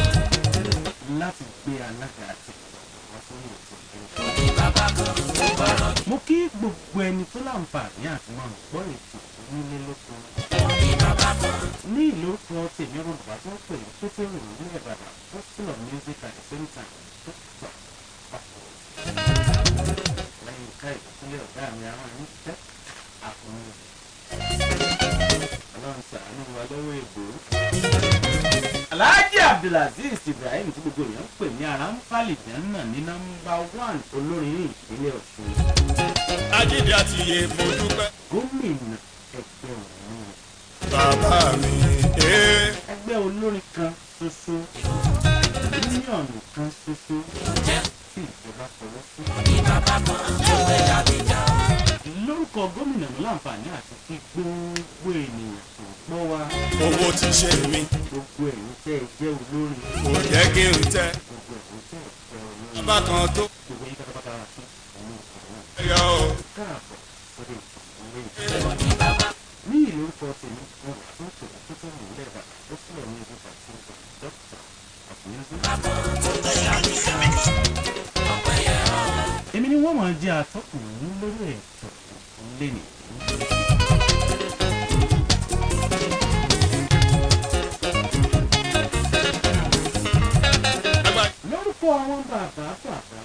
láti gbé alága tèmi wá sórí ètò lẹ́nu. mo kí gbogbo ẹni tó láǹfààní àti máa gbọ́ ètò nílé lóko. ní ìlú kan tèmi Yorùbá tó ń pè ní pétérù ní Ìbàdàn tó full of music at the same time tó gbà papọ̀. lẹ́yìn ká ìdílé ọ̀gá mi àwọn ẹni tẹ́ àkùnrin. ọlọ́run ṣàánú wa lọ́wọ́ ègbò. Alhaji Abdulaziz Ibrahim tí gbogbo èèyàn ń pè ní aráńfàlì jẹ́nà ní nọ́mbà 1 olórin ní ìpínlẹ̀ Ọ̀ṣun. ajídé àti iye mo dúpẹ́. gómìnà ẹgbẹ́ òun. bàbá mi. ẹgbẹ́ olórin kan ṣoṣo mílíọ̀nù kan ṣoṣo tí ìjọba fọwọ́ sí. lórúkọ gómìnà ló láǹfààní àti kí gbogbo ènìyàn tó gbọ́ wa. owó ti ṣe mí. gbogbo ẹ̀yin tẹ́ ẹ jẹ́ olórin. kò jẹ́ kí n tẹ́. gbogbo ẹ̀yin tẹ́ ẹ jẹ́ olórin. bàbá kan tó. gbogbo yín pátápátá wa sí ọmọ ìṣòro. ẹyọ o. káàbọ̀ sórí ìṣòro. ní ìlú orúkọ tèmi wọ́n máa jẹ́ atọ́kùnrin lórí ètò lẹ́nu. lórúkọ àwọn bàbá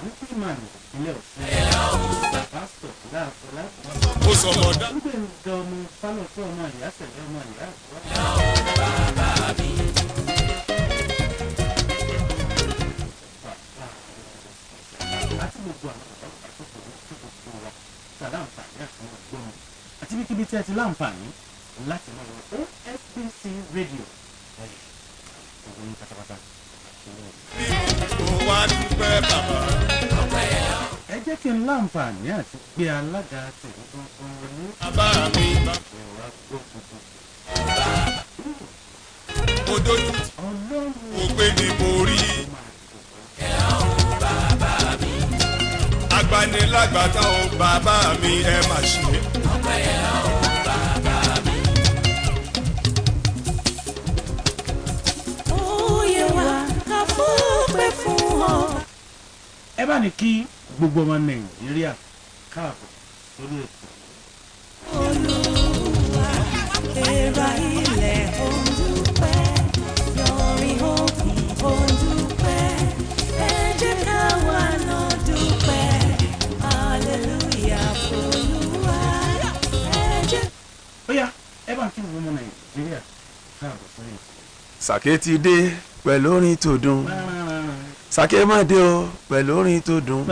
ń pè máa ní ìpínlẹ̀ ọ̀sùn bàbá sọ̀tún láàfọ̀ láti. ó sọ ọmọ dá. ó gbé ǹjọ́ ọmọ fálọ́tọ́ ọmọ ìyá sẹ̀lẹ̀ ọmọ ìyá àgbà. bàbá mi. àti gbogbo àwọn bàbá tó kọ̀ tó gbogbo wa ta láǹfààní àti wọn gbọ́ mi àti bíkíbi tí ẹ ti láǹfààní láti máa wọ OSBC rédíò gbogbo ní pátápátá. ó wá dúpẹ́ bàbá. ẹ jẹ́ kí n láǹfààní àti gbé alága tèmi gbogbo wọlé. bàbá mi bá. ẹ̀wà gbogbo. mo dojú mo gbé ní mo rí. agbanilágbàtà o bàbá mi ẹ má ṣe. Oyè wa ká fúnpẹ́ fún ọ. ẹ bá ní kí gbogbo ọmọ Nàìjíríà káàbọ̀ sórí ètò. Olúwa èrà ilẹ̀ òǹdúpẹ́ yọrin òkun òǹdúpẹ́ ẹ jẹ́ ká wà náà dúpẹ́ hallelujah f'Olúwa ẹ jẹ́. ó yá ẹ bá ní kí gbogbo ọmọ Nàìjíríà káàbọ̀ sórí ètò. Sàké ti dé pẹ̀lú orin tó dùn Sàké má dé o pẹ̀lú orin tó dùn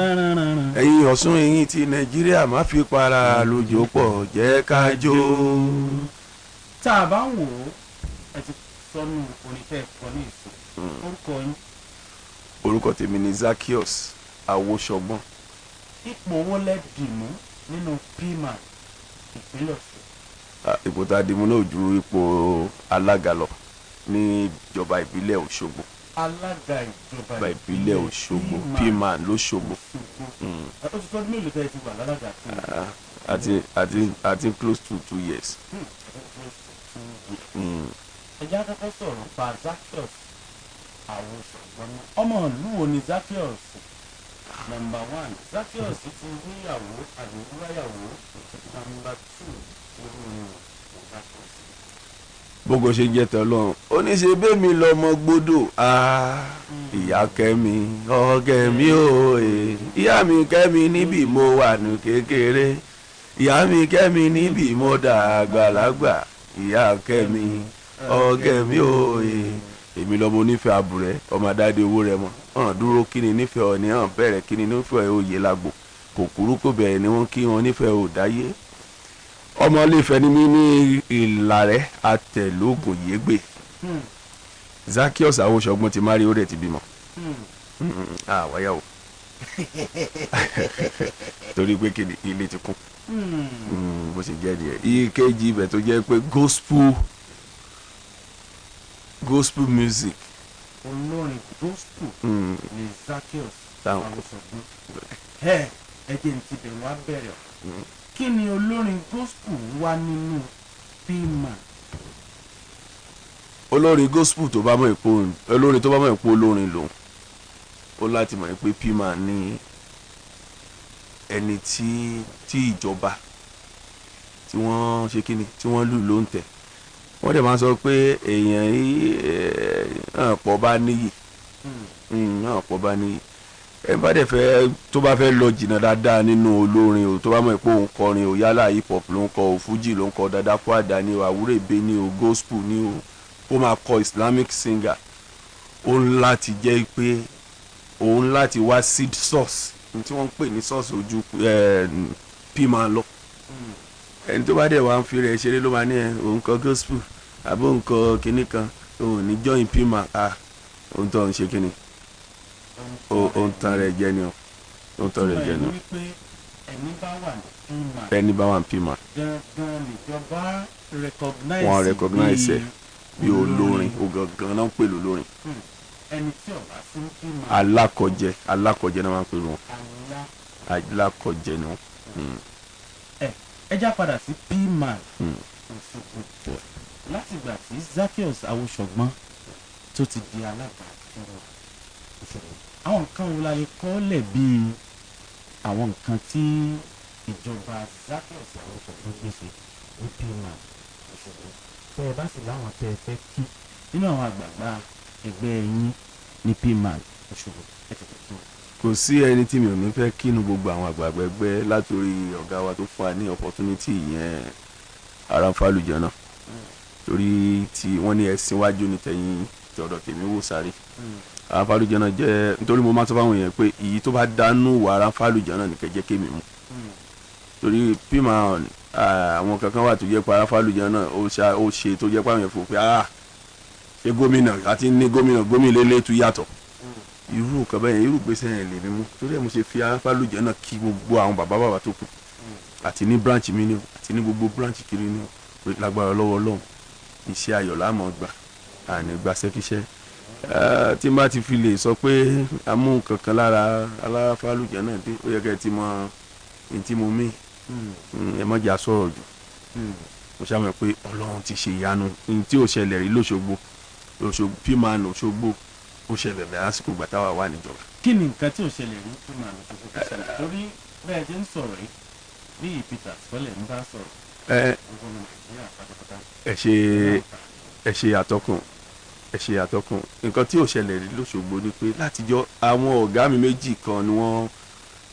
ẹ̀yin Ọ̀ṣun ẹ̀yin ti Nàìjíríà má fi para lójó pọ̀ jẹ́ ká jó. tá a bá ń wò ó ẹ ti sọnù orin tẹ́ ẹ kọ ní ìsìn orúkọ yín. orúkọ tèmi ni Zaccheaus Awóṣọgbọ́n. ipò owó lẹ́dìmú nínú pima ìpínlẹ̀ Ọ̀ṣun. ipò tá a dìmú náà ju ipò alága lọ ní ìjọba ìbílẹ̀ Òṣogbo. alága ìjọba ìbílẹ̀ Òṣogbo pima lóṣogbo. ó ti tọ́jú mélòó tẹ́ ẹ ti wà lálága àti close to 2 years. ẹjẹ́ akẹ́kọ̀ọ́ sọ̀rọ̀ pa Zaccheaus Awóṣọgbọ́n ọmọ ìlú wo ni Zaccheaus number 1 Zaccheaus ti níyàwó àdéhùwáyàwó number 2 irú Zaccheaus. bógo ṣe jẹ́ tọ́lọ́run ó ní ṣe bẹ́ẹ̀mi lọ́mọ gbọ́dọ̀ ìyá kẹ́mi ọ̀gẹ̀mí o ìyá mi kẹ́mi níbi mo wà ní kékeré ìyá mi kẹ́mi níbi mo dàgbàlagbà ìyá kẹ́mi ọ̀gẹ̀mí o èmi lọ́mọ onífẹ̀ẹ́ àbúrẹ́ ọmọ adáde owó rẹ mọ́ hàn dúró kí ni nífẹ̀ẹ́ ọ ní hàn bẹ̀rẹ̀ kí ni nífẹ̀ẹ́ òye lágbo kò kúrú kò bẹ̀rẹ̀ ni wọ́n kí wọn nífẹ̀ẹ́ ò dáyé ọmọ iléfẹ́ ni mí ní Ìlàrẹ́ Àtẹ̀lógún Yégbè. Zaccheaus Awóṣọgbọ́n ti máa rí ó rẹ̀ ti bímọ. wáyà o torí pé kí ni ilé ti kún bó ṣe jẹ́ nìyẹn ìkejì ibẹ̀ tó jẹ́ pé gospel music. olórin gospel ni Zaccheaus Awóṣọgbọ́n ẹ jẹ́ ní ti bẹ̀rù wá bẹ̀rẹ̀ kí ni olórin gospel wá nínú pima. olórin gospel tó bá mọ̀ ipò olórin tó bá mọ̀ ipò olórin lòun ó láti mọ̀ pé pima ní ẹni tí ìjọba tí wọ́n ṣe kíni tí wọ́n lù ló ń tẹ̀ wọ́n dẹ̀ máa sọ pé èèyàn yìí pọ̀ bá níyì pọ̀ bá níyì ẹ bá dẹ̀ fẹ́ tó bá fẹ́ lọ jìnnà dáadáa nínú olórin o tó bá mọ̀ pé òun kọrin o yálà hip hop ló ń kọ o fuji ló ń kọ dada kwada ni o àwúrèbe ni o gospel ni o ó máa kọ islamic singer ó ń láti jẹ́ pé òun láti wá seed source tí wọ́n ń pè ní source ojú pima lọ ẹni tó bá dẹ̀ wá ń fi rẹ̀ ṣeré ló máa ní òun kọ gospel àbó òun kọ kinní kan òun ní join pima òun tó ń ṣe kinní ó ń tan rẹ̀ jẹ ni o ó ń tan rẹ̀ jẹ ni o ẹni bá wà ní pima wọ́n recognize ẹ̀ bí olórin gangan náà ń pè lólórin alákọ̀jẹ́ náà máa ń pè wọn alákọ̀jẹ́ ni wọn. ẹ já padà sí pima láti ìgbà tí Zaccheaus Awóṣọgbọ́n tó ti di alága àwọn nǹkan wo la lè kọ́ lẹ̀ bíi àwọn nǹkan tí ìjọba Zaccheaus àwọn ọ̀ṣọ́gbọ́n gbèsè ní pima Òṣogbo tẹ́ ẹ bá sì láwọn tẹ́ ẹ fẹ́ kí nínú àwọn àgbààgbà ẹgbẹ́ yín ní pima Òṣogbo ẹ tètè kí wọn. kò sí ẹni tí mi ò ní fẹ́ kínú gbogbo àwọn àgbààgbà ẹgbẹ́ látòrí ọ̀gá wa tó fún wa ní opportunity yẹn ara Fálùjọ náà torí tí wọ́n ní ẹ̀sìn wájú ní tẹ̀yìn tọ̀dọ̀ tèmi wò sáré ara Fálùjọ náà jẹ́ nítorí mo máa sọ fáwọn èèyàn pé èyí tó bá dánú wà ara Fálùjọ náà nìkan jẹ́ kémi mu torí pima àwọn kankan wà tó jẹ́ pé ara Fálùjọ náà ó ṣe tó jẹ́ pé àwọn èèyàn fò pé ṣé gómìnà àti ní gómìnà lélẹ̀ tún yàtọ̀ irú nǹkan bẹ́ẹ̀ irú gbèsè yẹn lè mímú torí ẹ̀ mo ṣe fi ara Fálùjọ náà kí gbogbo àwọn bàbá tó kù àti ní branch mi ni o àti ní gbogbo branch kiri ni o pé lágbára lọ́wọ́ Ọlọ́run iṣẹ́ ayọ̀ láàmú gbà àní gbàṣẹ́ kíṣẹ́ tí n bá ti fi lè sọ pé amú kankan lára alára Fálùjọ náà dé ó yẹ kẹ́ ẹ ti mọ ẹni tí mo mí ẹ mọ̀ jà sọ̀rọ̀ jù mo ṣàmọ̀ pé Ọlọ́run ti ṣe ìyanu ní tí ò ṣẹlẹ̀ rí lóṣogbo pímàn Òṣogbo ó ṣẹlẹ̀ lásìkò ìgbà táwa wà níjọba. kí ni nǹkan tí ò ṣẹlẹ̀ ní pímàn Òṣogbo tó ṣẹlẹ̀ torí bẹ́ẹ̀ jẹ́ ń sọ̀rọ̀ yìí bí Peter sọlẹ̀ ń bá sọ̀rọ̀ ẹ ṣe àtọkùn nǹkan tí ò ṣẹlẹ̀ rí lóṣogbo ni pé látijọ́ àwọn ọ̀gá mi méjì kan ni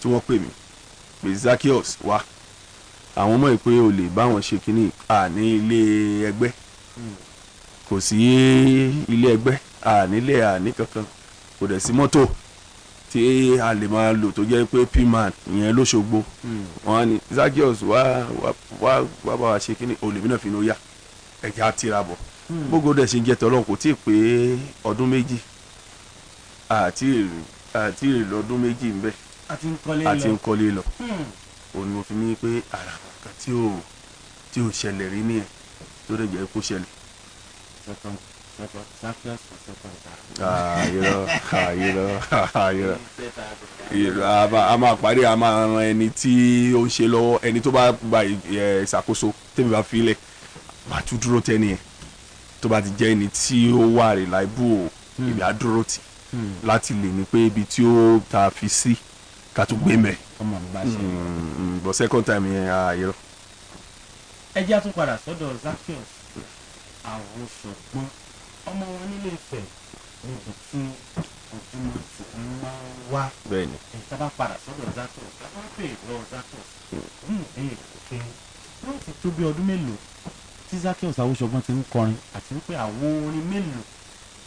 tí wọ́n pè mí pé Zaccheaus wá àwọn mọ̀ pé o lè bá wọn ṣe kínní ní ilé ẹgbẹ́ kò sí ilé ẹgbẹ́ nílé àní kankan kò dẹ̀ sí mọ́tò tí a lè máa lò tó jẹ́ pé pman ìyẹn lóṣogbo wọn ni Zaccheaus wá bá wa ṣe kínní olèmí náà fi ní ó yá ẹ̀jẹ̀ á tira bọ̀ gbogbo dẹ̀ ṣe ń jẹ́ tọ́lọ́ kò tí ì pé ọdún méjì àti ìlọ́dún méjì ń bẹ àti ń kọ́lé lọ òun ni mo fi ní pé ara kan tí ò ṣẹlẹ̀ rí nìyẹn tó dẹ̀ jẹ́ kó ṣẹlẹ̀. a máa parí a máa ran ẹni tí ó ń ṣe lọ́wọ́ ẹni tó bá gba ìṣàkóso tẹ́mi bá filẹ̀ máa tún dúró tẹ́ni yẹn tó bá ti jẹ́ ẹni tí ó wà reliable ibi àdúró tì láti lè ní pé ibi tí ó ta fi sí ká tún gbé mẹ́ but second time yẹn ayọ̀. ẹ jẹ́ àtún padà sọ́dọ̀ Zaccheaus àwọn ṣọ̀gbọ́n ọmọ wọn nílé Ifẹ̀ níbi tí ojúmọ́ ti máa ń wá. bẹ́ẹ̀ni. ìta bá padà sọ́dọ̀ Zaccheaus lábá pè lọ Zaccheaus ní ìbéèrè pé wọ́n ti tó bí ọdún mélòó tí Zaccheaus Awóṣọgbọ́n ti ń kọrin àti wípé àwọn orin mélòó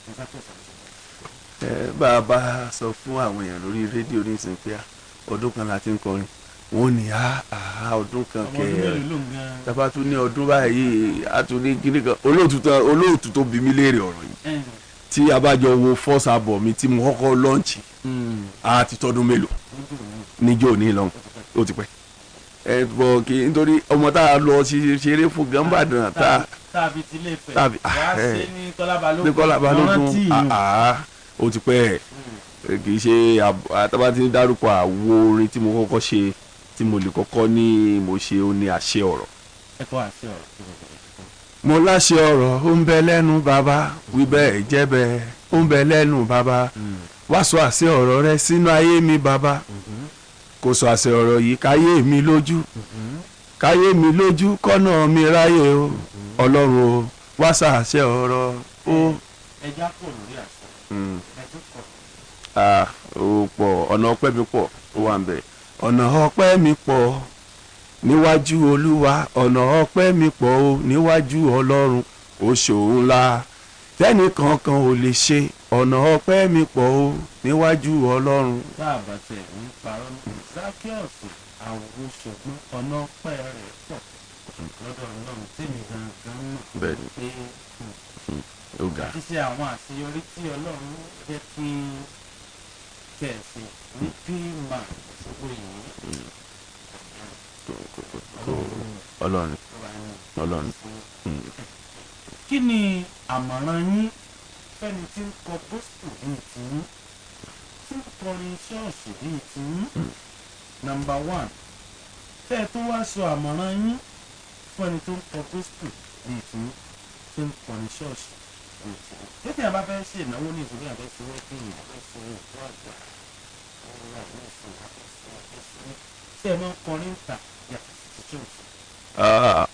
ni Zaccheaus Awóṣọgbọ́n. bá a bá sọ fún àwọn èèyàn lórí rédíò ní ìsìn pé ọdún kan la ti ń kọrin wọn ní ọdún kan tàbá tún ní ọdún báyìí a tún ní kíní kan olóòtú tó bí mi léèrè ọ̀rọ̀ yìí tí a bá jọ wo first album mi tí mo kọ́kọ́ lọ́ọ̀nchì a ti tọ́dún mélòó níjó ní Ìlọrin ó ti pẹ́ bọ̀ kí nítorí ọmọ tá a lọ ṣeré fún gánbàdàn tàbí tilé Ifẹ̀ wá sí ní Kọ́lá Balógun ó ti pẹ́ kì í ṣe àtàbá ti dárúkọ àwo orin tí mo kọ́kọ́ ṣe tí mo lè kọ́kọ́ ní mo ṣe ó ní àṣẹ ọ̀rọ̀. ẹ kọ́ àṣẹ ọ̀rọ̀. mo láṣẹ ọ̀rọ̀ ó ń bẹ lẹ́nu bàbá wí bẹ́ẹ̀ jẹ́ bẹ́ẹ̀ ó ń bẹ lẹ́nu bàbá wá sọ àṣẹ ọ̀rọ̀ rẹ sínú ayé mi bàbá kò sọ àṣẹ ọ̀rọ̀ yìí káyé mi lójú kọ́nà mi ráyè o ọlọ́run o wá sọ àṣẹ ọ̀rọ̀ o. ẹja kò lórí àṣẹ ẹjọ kọ. ó pọ̀ ọ̀nà ọpẹ́ mi pọ̀ ó wà ń bẹ̀ ọ̀nà ọpẹ́ mi pọ̀ níwájú olúwa ọ̀nà ọpẹ́ mi pọ̀ ó níwájú ọlọ́run ó ṣòun ńlá tẹ́nì kankan ò lè ṣe ọ̀nà ọpẹ́ mi pọ̀ ó níwájú ọlọ́run. tá a bá tẹ̀ ń parọ́ ní Zaccheaus Awóṣọgbọ́n ọ̀nà ọpẹ́ rẹ̀ pọ̀ lọ́dọ̀ ọlọ́run tèmi gangan náà pé àti ṣe àwọn àṣeyọrí tí ọlọ́run jẹ́ kí kẹ̀sì ní pímà Òṣogbo yìí. ọlọ́run. kí ni àmọ̀ràn yín fẹ́ni tí ń kọ gospel bíi tiyín tí ń kọrin ṣọ́ọ̀ṣì bíi tiyín number one tẹ́ ẹ tó wá sọ àmọ̀ràn yín fẹ́ni tó ń kọ gospel bíi tiyín tí ń kọrin ṣọ́ọ̀ṣì bíi tiyín tètè àbá fẹ́ ṣe ìnáwó ní ìṣòro àbẹ́ ṣe wẹ́ẹ́kì àbẹ́ ṣe ìtọ́ àgbà ṣé ẹ máa ń kọrin ta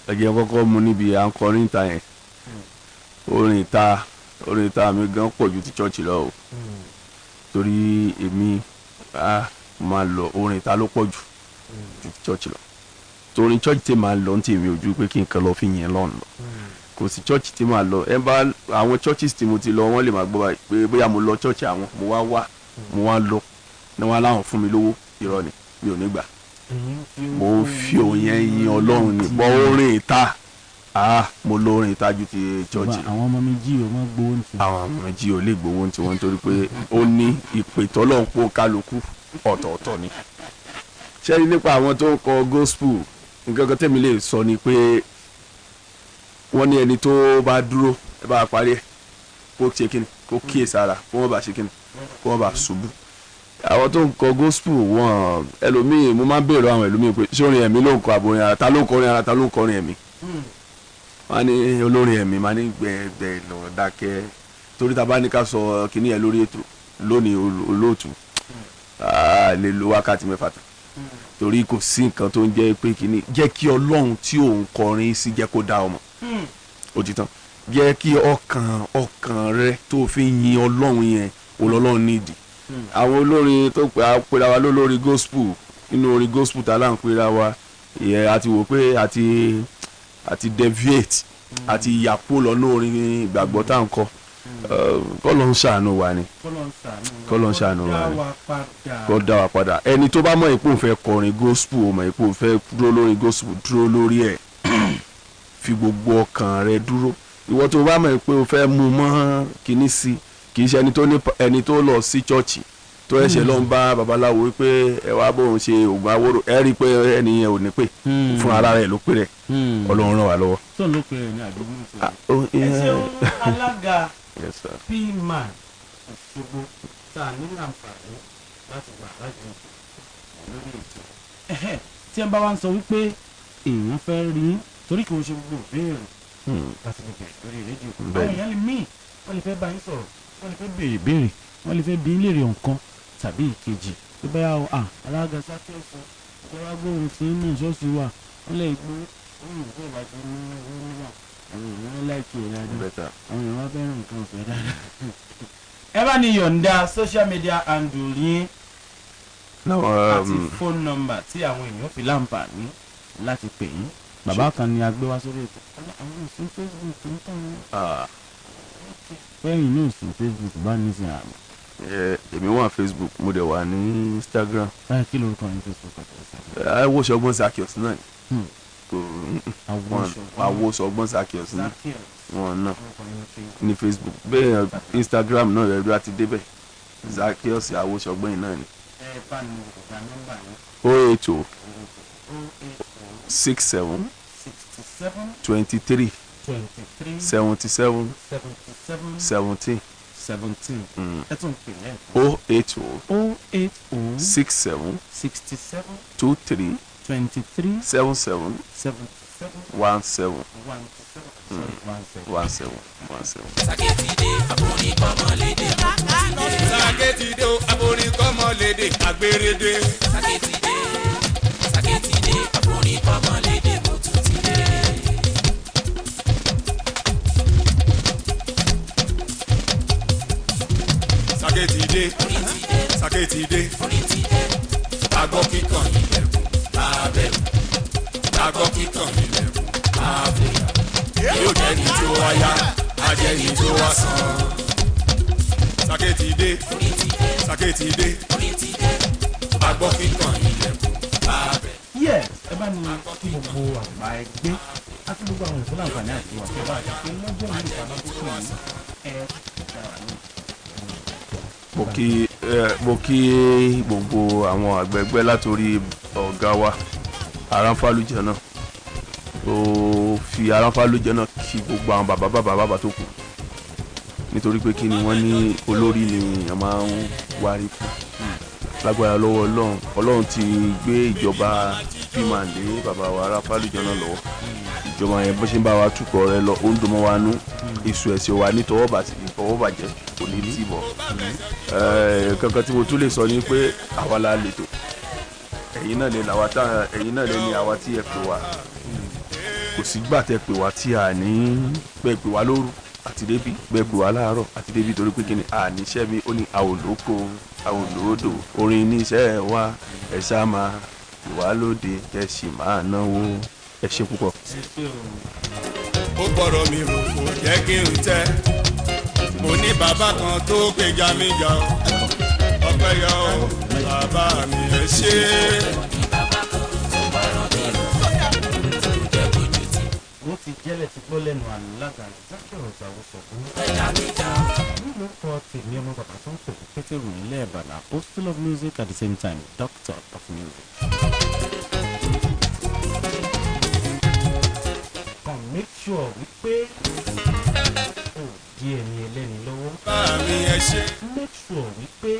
ẹ jẹ́ kọ́kọ́ mu níbi à ń kọrin ìta yẹn orin ìta mi gan pọ̀ ju ti church lọ o torí èmi máa lọ orin ìta ló pọ̀ jù ju ti church lọ torí church tí màá lọ ní tèmi ojú pé kí n kan lọ fi yẹn lọ́nà lọ kò sí church tí màá lọ ẹ bá àwọn churches tí mo ti lọ wọ́n lè máa gbọ́ báyìí pé bóyá mo lọ church àwọn mo wá lọ ní wọn láwọn fún mi lówó irọ́ ni mi ò ní gbà mo fi òun yẹn yin ọlọ́run ní bọ́ orin ìta mo lo orin ìta ju ti church. àwọn ọmọ méjì ò mọ gbowó ní tiwọn. àwọn ọmọ méjì ò lè gbowó ní tiwọn nítorí pé ó ní ìpè tọ́lọ́run pò kálukú ọ̀tọ̀ọ̀tọ̀ ni. ṣé nípa àwọn tó ń kọ gospel nǹkan kan tẹ̀mí lè sọ ni pé wọ́n ní ẹni tó bá dúró ẹ bá parí ẹ̀ kó ṣe kíni kó kíyèsára kó wọ́n bá ṣe kíni kó wọ́n bá ṣubú àwọn tó ń kọ gospel wọn ẹlòmíì mo máa ń béèrè àwọn ẹlòmíì pé sórin ẹ̀mí ló ń kọ àbòrin ara ta ló ń kọrin ara ta ló ń kọrin ẹ̀mí wọn ní olórin ẹ̀mí máa ní gbẹ̀gbẹ̀ lọ dákẹ́ torí ta bá ní ká sọ kíní ẹ̀ lórí ètò lónìí olóòtú lè lo wákàtí mẹ́fà tán torí kò sí nǹkan tó ń jẹ́ pé kíní jẹ́ kí ọlọ́run tí òun kọrin sí jẹ́ kó dá ọmọ òtítọ́ jẹ́ kí ọkàn rẹ tó fi yin ọlọ́run yẹn olọ́lọ́run nídìí àwọn olórin tó pera wa lólórí gospel nínú orin gospel tá a là ń pera wa ìyẹn àti wò pé àti deviate àti yàpò lọ́nà orin ìgbàgbọ́ tá à ń kọ kọ́lọ́ ń ṣàánú wa ni kọ́lọ́ ń ṣàánú wa ni kọ́ dá wa padà ẹni tó bá mọ̀ ipò ń fẹ́ kọrin gospel ó mọ̀ ipò ń fẹ́ dúró lórí gospel dúró lórí ẹ̀ fi gbogbo ọkàn rẹ dúró ìwọ tó bá mọ̀ pé o fẹ́ mú mọ́ kíní sí kì í ṣe ẹni tó lọ sí chọ́ọ̀chì tó ẹ̀ṣẹ̀ lọ ń bá babaláwo wípé ẹ wá bóun ṣe oògùn awóró ẹ rí i pé ẹni yẹn ò ní pè fún ara rẹ̀ ló pè rẹ̀ ọlọ́run ràn wá lọ́wọ́. tó ló pè rẹ̀ ní àdúgbò ìṣòro. ẹ ṣeun alága pman Òṣogbo tá a nílò àǹfààní láti gbà láti lórí ètò. tí ẹ bá wá ń sọ wípé èèyàn fẹ́ rí torí kò ṣe gbogbo ìbéèrè láti lè bẹ̀rẹ̀ lórí rédíò. àwọn èèyàn lè míì wọ́n lè fẹ́ bá yín sọ̀rọ̀ wọ́n lè fẹ́ béèrè ìbéèrè wọ́n lè fẹ́ bí ń léèrè nǹkan tàbí ìkejì tó bá yà ó alága sákẹ́sọ ìjọba gbóhùn sí inú ìṣọ́ọ̀ṣì wa wọ́n lè gbó ohun ìgbó ìbàjẹ́ ní orí wa àwọn èèyàn láìkí ẹ̀ dáadáa àwọn èèyàn wá fẹ́ràn nǹkan ọ̀fẹ́ dáadáa. ẹ bá ní yọ̀ǹda social media handle yín àti phone number tí àwọn èèyàn fi láǹfààní láti pè yín bàbá kan ni a gbé wá sórí ètò àwọn òsín Facebook ń tàn wọ́n fẹ́yìn ní òsín Facebook bá ní sin àmì. èmi wà Facebook mo dẹ̀ wà ní Instagram. kí lorúkọ ní Facebook àti Awóṣọgbọ́n Zaccheaus náà Awóṣọgbọ́n Zaccheaus náà wọn náà ní Facebook bẹ́ẹ̀ Instagram náà rẹ̀ ló ti débẹ̀ Zaccheaus Awóṣọgbọ́n yìí náà ni. 080 67 23 77 17 ẹ tún pè é. 080 67 23 77 17 Sàkétìdé aborin kọ́mọlédè Sàkétìdé aborin kọ́mọlédè àgbèrèdè. Sàkétìdé aborin kọ́mọlédè mo tún ti dé. Sàkétìdé àgbọ̀ kíkan ilẹ̀kùn abẹ́rù àgbọ̀ kíkan ilẹ̀kùn abẹ́rù yóò jẹ́ ní tó wáyá ajẹ́ ní tó wá sàn. Sàkétìdé àgbọ̀ kíkan ilẹ̀kùn abẹ́rù. Yes, ẹ bá ní kí gbogbo àgbà ẹgbẹ́ àti gbogbo àwọn ìfúnná àǹfààní àti ìwà tó bá àti pé lọ́jọ́ ìlú ìpàdé tó kù yìí dára ní. mo kí gbogbo àwọn àgbẹ̀gbẹ́ látòrí ọ̀gá wa Aránfálújẹ náà ó fi Aránfálújẹ náà kí gbogbo àwọn bàbá tó kù nítorí pé kí ni wọ́n ní olórí ni a máa ń wárí fún lágbára lọ́wọ́ Ọlọ́run ti gbé ìjọba pman lé bàbá wa Aránfálújẹ náà lọ́wọ́ ìjọba yẹn bó ṣe ń bá wa túkọ̀ rẹ lọ ó ń dùn mọ́ wa nú èso ẹ̀sìn wa ní tọwọ́bàjẹ́ kò ní tì bọ̀ kankan tí mo tún lè sọ ni pé àwa la lè tó ẹ̀yin náà lè ní àwa tí ẹ pè wá kò sígbà tẹ pè wá tí a ní pẹ́ pè wá lóru àti débi bẹ́ẹ̀ pè wá láàárọ̀ àti débi torí pé kíni àníṣẹ́ mi ó ní àwòlóko àwòlódò orin níṣẹ́ wa ẹ ṣá máa pè wá lóde ẹ sì máa náwó ẹ ṣe púpọ̀. ó gbọ́dọ̀ mi rò kò jẹ́ kí n tẹ́ mo ní bàbá kan tó gbèjà mi jà ọpẹ́ yọ bàbá mi ẹ ṣe. wọ́n ti jẹ́lẹ̀ ti gbọ́ lẹ́nu alága ìdájọ́ ìṣàwòsàn fún. nínú kọ́ tèmi ọmọ bàbá tó ń pè ní pétérù nílẹ̀ ìbàdàn apostle of music at the same time doctor of music. kan make sure wípé ó di ẹni ẹlẹ́ni lọ́wọ́. bàbá mi ẹ ṣe. make sure wípé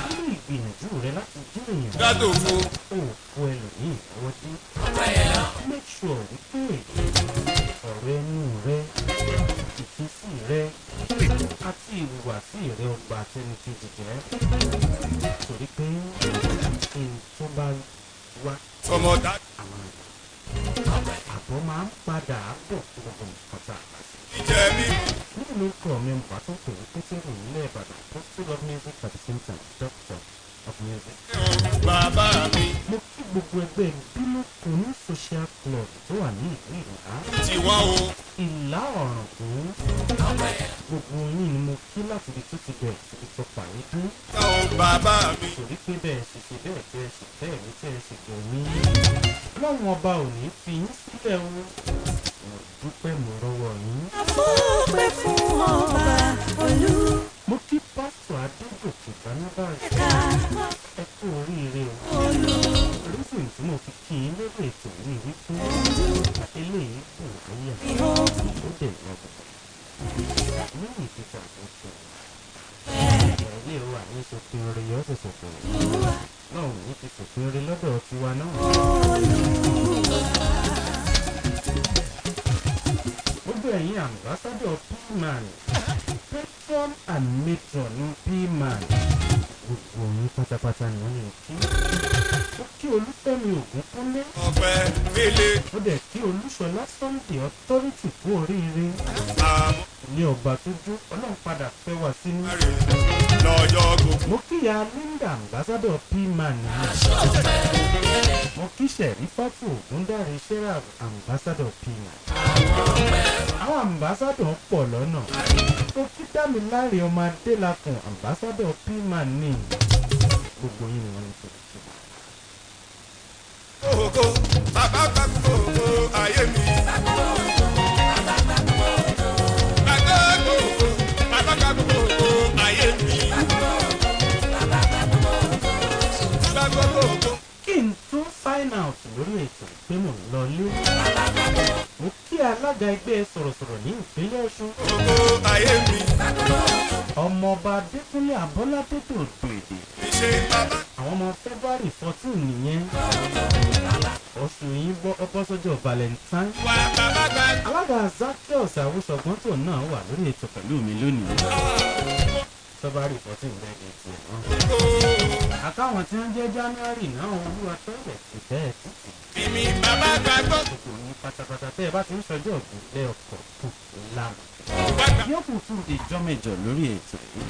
nínú ìgbìyànjú rẹ láti dín èèyàn. gádò fún. ó fọ ẹlòmíì lọ́wọ́ dín. make sure wípé ọ̀rọ̀ ẹnu rẹ ìfísí rẹ àti ìhùwàsí rẹ ọgbà àtẹnukejì jẹ́ torí pé tó bá wá ọmọdé àbọ̀ máa ń padà bọ̀ gbogbo nǹkan tá a bá sí. ìjẹ́ mi. nínú orúkọ mi ń bá tó pè é pétérù nílẹ̀ ìbàdàn apostle of music at the same time doctor of music. bàbá mi. mo kí gbogbo ẹgbẹ́ bílò kò ní social club tó wà ní ìlú ìlà. tiwa o. ìlà ọ̀ràn fún gbogbo yín ni mo kí láti ibi tó ti bẹ̀rẹ̀ síbi tó parí dún. káwọn bàbá mi. torí pé bẹ́ẹ̀ ṣe ṣe bẹ́ẹ̀ bẹ́ẹ̀ ṣe bẹ́ẹ̀ ní tẹ́ ṣe gbẹ̀ mí. ọlọ́run ọba ò ní fi yín sílẹ̀ o. mo dúpẹ́ mo rọwọ́ yín. àfọwọ́pẹ́ fún ọba olú. mo kí pásítọ̀ adégòkè bánábàrì. ẹ kú oríire o. orísìí tí mo fi kí yín lórí ètò yìí wípé eléyìí kò ráyà ó dẹ̀ lọ́gbọ̀n. lẹ́yìn ìpínlẹ̀ àkókò ilé wa ní sòfin orí yóò sì sòfin náà ò ní ti sòfin orí lọ́dọ̀ tiwa náà. gbogbo ẹ̀yin ambassador p-man patron and matron ní p-man gbogbo yín pátápátá ni wọ́n ní kí. ó kí olúfẹ́mi ògúnkúnlé. ọpẹ́ mélé. ó dẹ̀ kí olúṣọlá sunday authority kú oríire. ilé ọba tó jó ọlọ́run padà fẹ́ wá sínú. lọ́jọ́ gbogbo. mo kíyà linda ambassador p-man nìyẹn. mo kí sẹ̀rífàtò ògúndáre serap ambassador p-man. àwọn ambassador pọ̀ lọ́nà. mo kí dámiláre ọmọ adélakùn ambassador p-man ní gbogbo yín ni wọ́n ń sọ. Kókó, bàbá bá kókó ayé mi. Bàbá kókó, bàbá bá kókó ayé mi. Bàbá kókó. Kí n tún sign out lórí ètò pé mò ń lọ lé. Mo kí alága ẹgbẹ́ sọ̀rọ̀sọ̀rọ̀ ní ìpínlẹ̀ Ọ̀ṣun. Kókó ayé mi. Ọmọọba Adékúnlé Abọ́ládé dòdò èdè. Ìṣe bàbá. Àwọn ọmọ February 14 nìyẹn. Oṣù yìí bọ́ sọ́jọ́ Valentine. Wà bàbá gbà. Alága Zaccheaus Awúṣọgbọ́ntò náà wà lórí ètò pẹ̀lú mi lónìí. February 14 bẹ́ẹ̀ ni tiẹ̀ náà. Àkáwọn tí wọ́n jẹ́ January náà olúwa tọ́lẹ̀ sí bẹ́ẹ̀ títì. Bímí bàbá gbà gbọ́. Gbogbo ní pátápátá tẹ́ ẹ bá ti ń sọjọ́ ọ̀gbìn ẹ ọkọ̀ kù lánàá. Yókù tún di ìjọ mẹ́jọ lórí ètò yìí.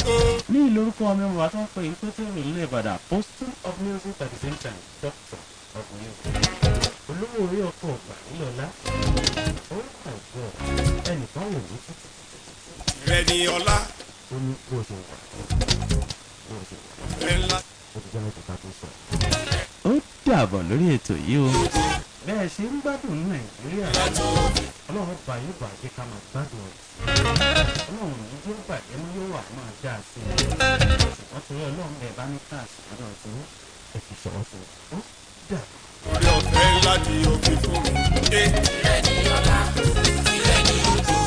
Ní ìlórúkọ ọmọ ọmọ wa tó ń pè é pétérù nílẹ̀ Ìbàdàn apostle of music at the same time doctor of music. Olówó orí ọkọ̀ ọ̀gbà nílọ́lá. Orúkọ ìjọ ẹnìkan wò ní títí. Rẹ̀ ni ọlá. Ó ní bó ṣe wà. Bó ṣe wà. Rẹ̀ ńlá. Ó ti jẹ́ mẹ́tò ká tó sọ. Ó dàbọ̀ lórí ètò yìí o. Bẹ́ẹ̀ ṣe ń gbádùn ní Nàìjíríà. Ọlọ́run bá yóò bàjẹ́ ká máa gbádùn rẹ̀. Ọlọ́run ní yóò bàjẹ́ mú yóò wà máa dá a sí i. Ṣùgbọ́n torí Ọlọ́run bẹ̀ bá ní káàsì lọ́dọ̀ tí ẹ fi ṣọwọ́ sí i. Ó dà. Orí ọ̀fẹ́ ńlá di òbí fún mi. Ìrẹ́ ni ọlá, ìrẹ́ ni ògo,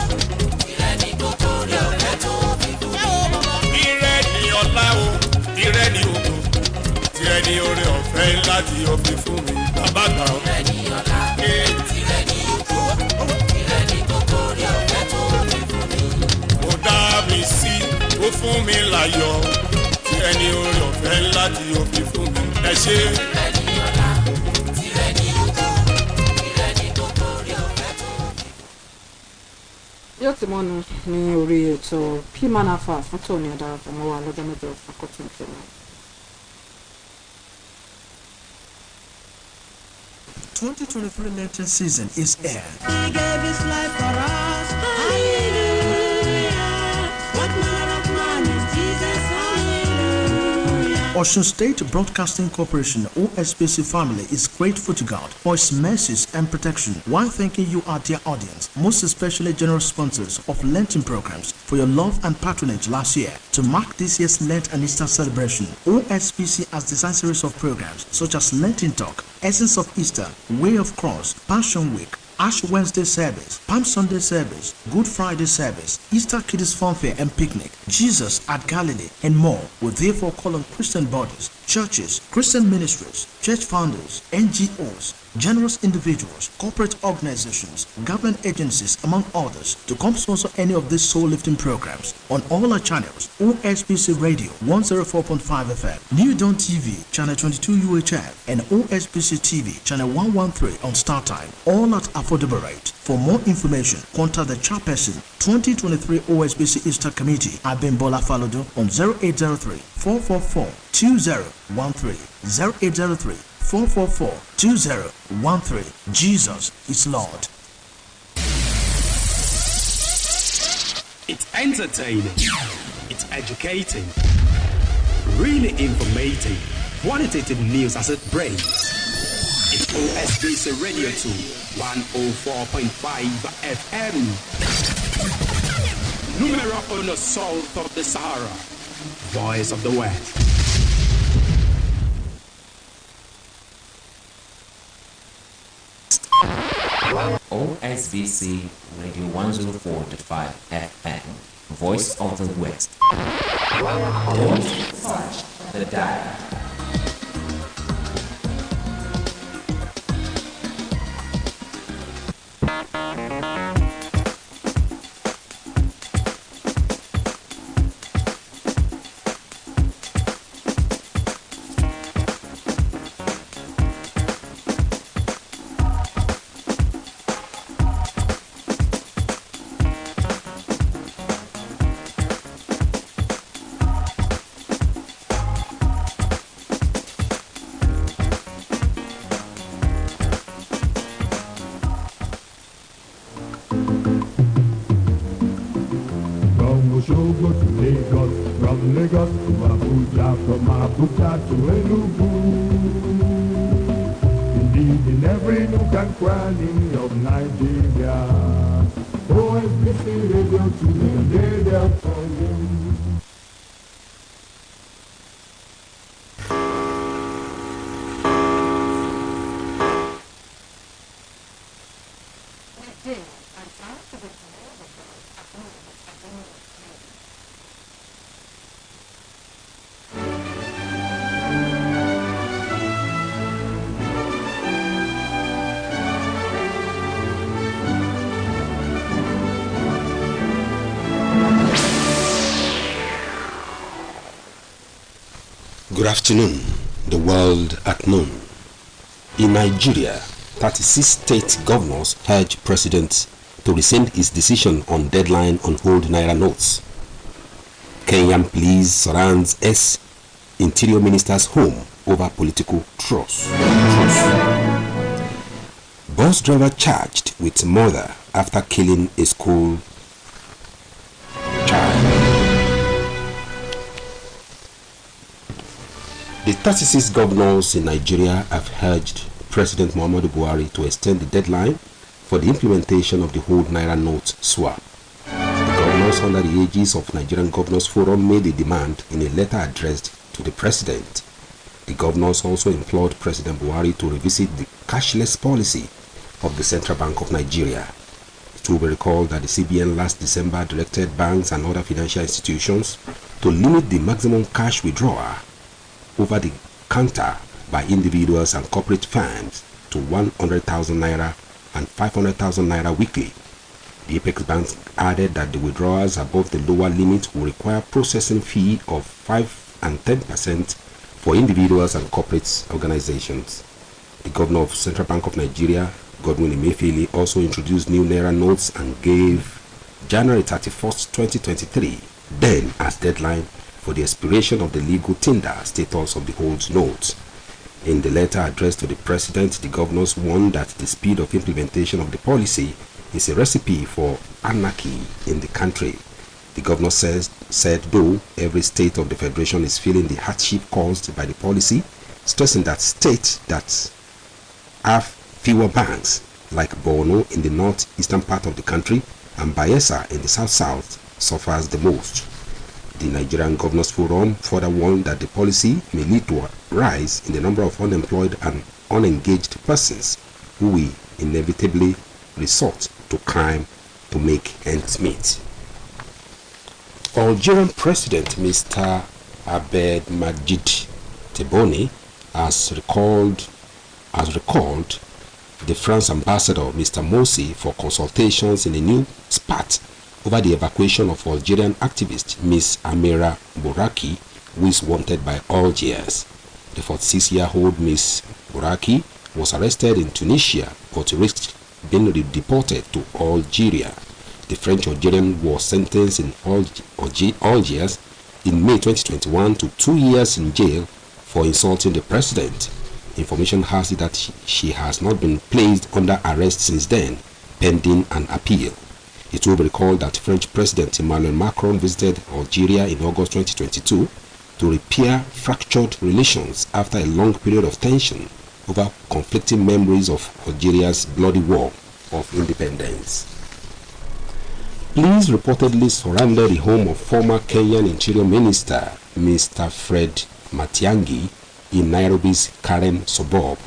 ìrẹ́ ni gbogbo orí ọ̀fẹ́ tó bí fún mi. Ìrẹ́ ni ọlá o, ìrẹ́ ni ògo, ìrẹ́ ni orí ọ̀fẹ́ ńlá di òbí fún mi. Bàbá gbà ó. Ìrẹ́ ni ọlá, ìrẹ́ ni ògo, ó fún mi láyọ̀ tí ẹni orí ọ̀fẹ́ ńlá tí ó fi fún mi ẹ ṣe. yóò ti mọ́nu ní orí ètò pmanafa fún tòní àdàràpọ̀ mọ́ wa lọ́jọ́ mẹ́jọ fàkọ́tún tẹ̀lé. 2023 Lenten season is here. He gave his life for us. Hallelujah. What manner of man is Jesus? Hallelujah. Osun State Broadcasting Corporation OSBC family is grateful to God for His mercies and protection while thanking you, our dear audience, most especially generous sponsors of Lenten programs, for your love and patronage last year. To mark this year's Lent and Easter celebration, OSBC has designed series of programs such as Lenten Talk, Essence of Easter, Way of Cross, Passion Week, Ash Wednesday service, Palm Sunday service, Good Friday service, Easter Kiddies Funfair and Picnic, Jesus at Galilee, and more. We therefore call on Christian bodies, churches, Christian ministries, church founders, NGOs, generous individuals, corporate organizations, government agencies, among others, to come sponsor any of these soul-lifting programs on all our channels: OSBC Radio 104.5 FM, New Dawn TV Channel 22 UHF, and OSBC TV Channel 113 on Star Time, all at affordable rate. For more information, contact the chairperson, 2023 OSBC Easter Committee, Abimbola Falodo, on 0803 444 2013, 0803 444-2013. Jesus is Lord. It's entertaining. It's educating. Really informative. Qualitative news as it breaks. It's OSBC Radio 2, 104.5 FM. Numero uno south of the Sahara. Voice of the West. OSBC Radio 104.5 FM, Voice of the West. Don't touch the dial. Osogbo to Lagos, from Lagos to Abuja, from Abuja to Enugu. Indeed, in every nook and cranny of Nigeria, OSBC Radio 2 is there for you. Good afternoon, the world at noon. In Nigeria, 36 state governors urged President to rescind his decision on deadline on old Naira notes. Kenyan police surrounds Interior Minister's home over political truce. Bus driver charged with murder after killing a school child. The 36 governors in Nigeria have urged President Muhammadu Buhari to extend the deadline for the implementation of the old Naira note swap. The governors under the aegis of Nigerian Governors Forum made a demand in a letter addressed to the President. The governors also implored President Buhari to revisit the cashless policy of the Central Bank of Nigeria. It will be recalled that the CBN last December directed banks and other financial institutions to limit the maximum cash withdrawal over the counter by individuals and corporate firms to 100,000 naira and 500,000 naira weekly. The Apex Bank added that the withdrawals above the lower limit will require processing fee of 5 and 10% for individuals and corporate organizations. The governor of Central Bank of Nigeria, Godwin Emefiele, also introduced new Naira notes and gave January 31st, 2023, then as deadline for the expiration of the legal tender status of the old notes. In the letter addressed to the president, the governors warned that the speed of implementation of the policy is a recipe for anarchy in the country. The governor said though every state of the federation is feeling the hardship caused by the policy, stressing that states that have fewer banks, like Borno in the northeastern part of the country and Bayelsa in the south-south, suffers the most. The Nigerian Governors Forum further warned that the policy may lead to a rise in the number of unemployed and unengaged persons who will inevitably resort to crime to make ends meet. Algerian President Mr. Abdelmadjid Tebboune has recalled the France ambassador Mr. Morsi for consultations in a new spat over the evacuation of Algerian activist Ms. Amira Bouraki, who is wanted by Algiers. The 46-year-old Ms. Bouraki was arrested in Tunisia but risked being deported to Algeria. The French Algerian was sentenced in Algiers in May 2021 to 2 years in jail for insulting the president. Information has it that she has not been placed under arrest since then, pending an appeal. It will be recalled that French President Emmanuel Macron visited Algeria in August 2022 to repair fractured relations after a long period of tension over conflicting memories of Algeria's bloody war of independence. Police reportedly surrounded the home of former Kenyan Interior Minister Mr. Fred Matiang'i in Nairobi's Karen suburb.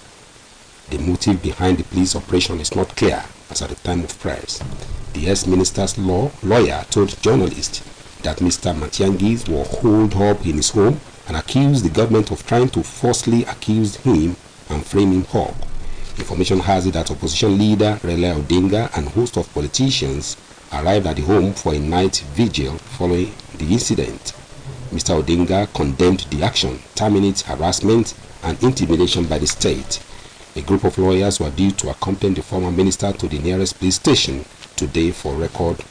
The motive behind the police operation is not clear as at the time of press. The ex-minister's lawyer told journalists that Mr. Matiang'i was holed up in his home and accused the government of trying to falsely accuse him and frame him up. Information has it that opposition leader Raila Odinga and a host of politicians arrived at the home for a night vigil following the incident. Mr. Odinga condemned the action, terming it harassment and intimidation by the state. A group of lawyers were due to accompany the former minister to the nearest police station today to record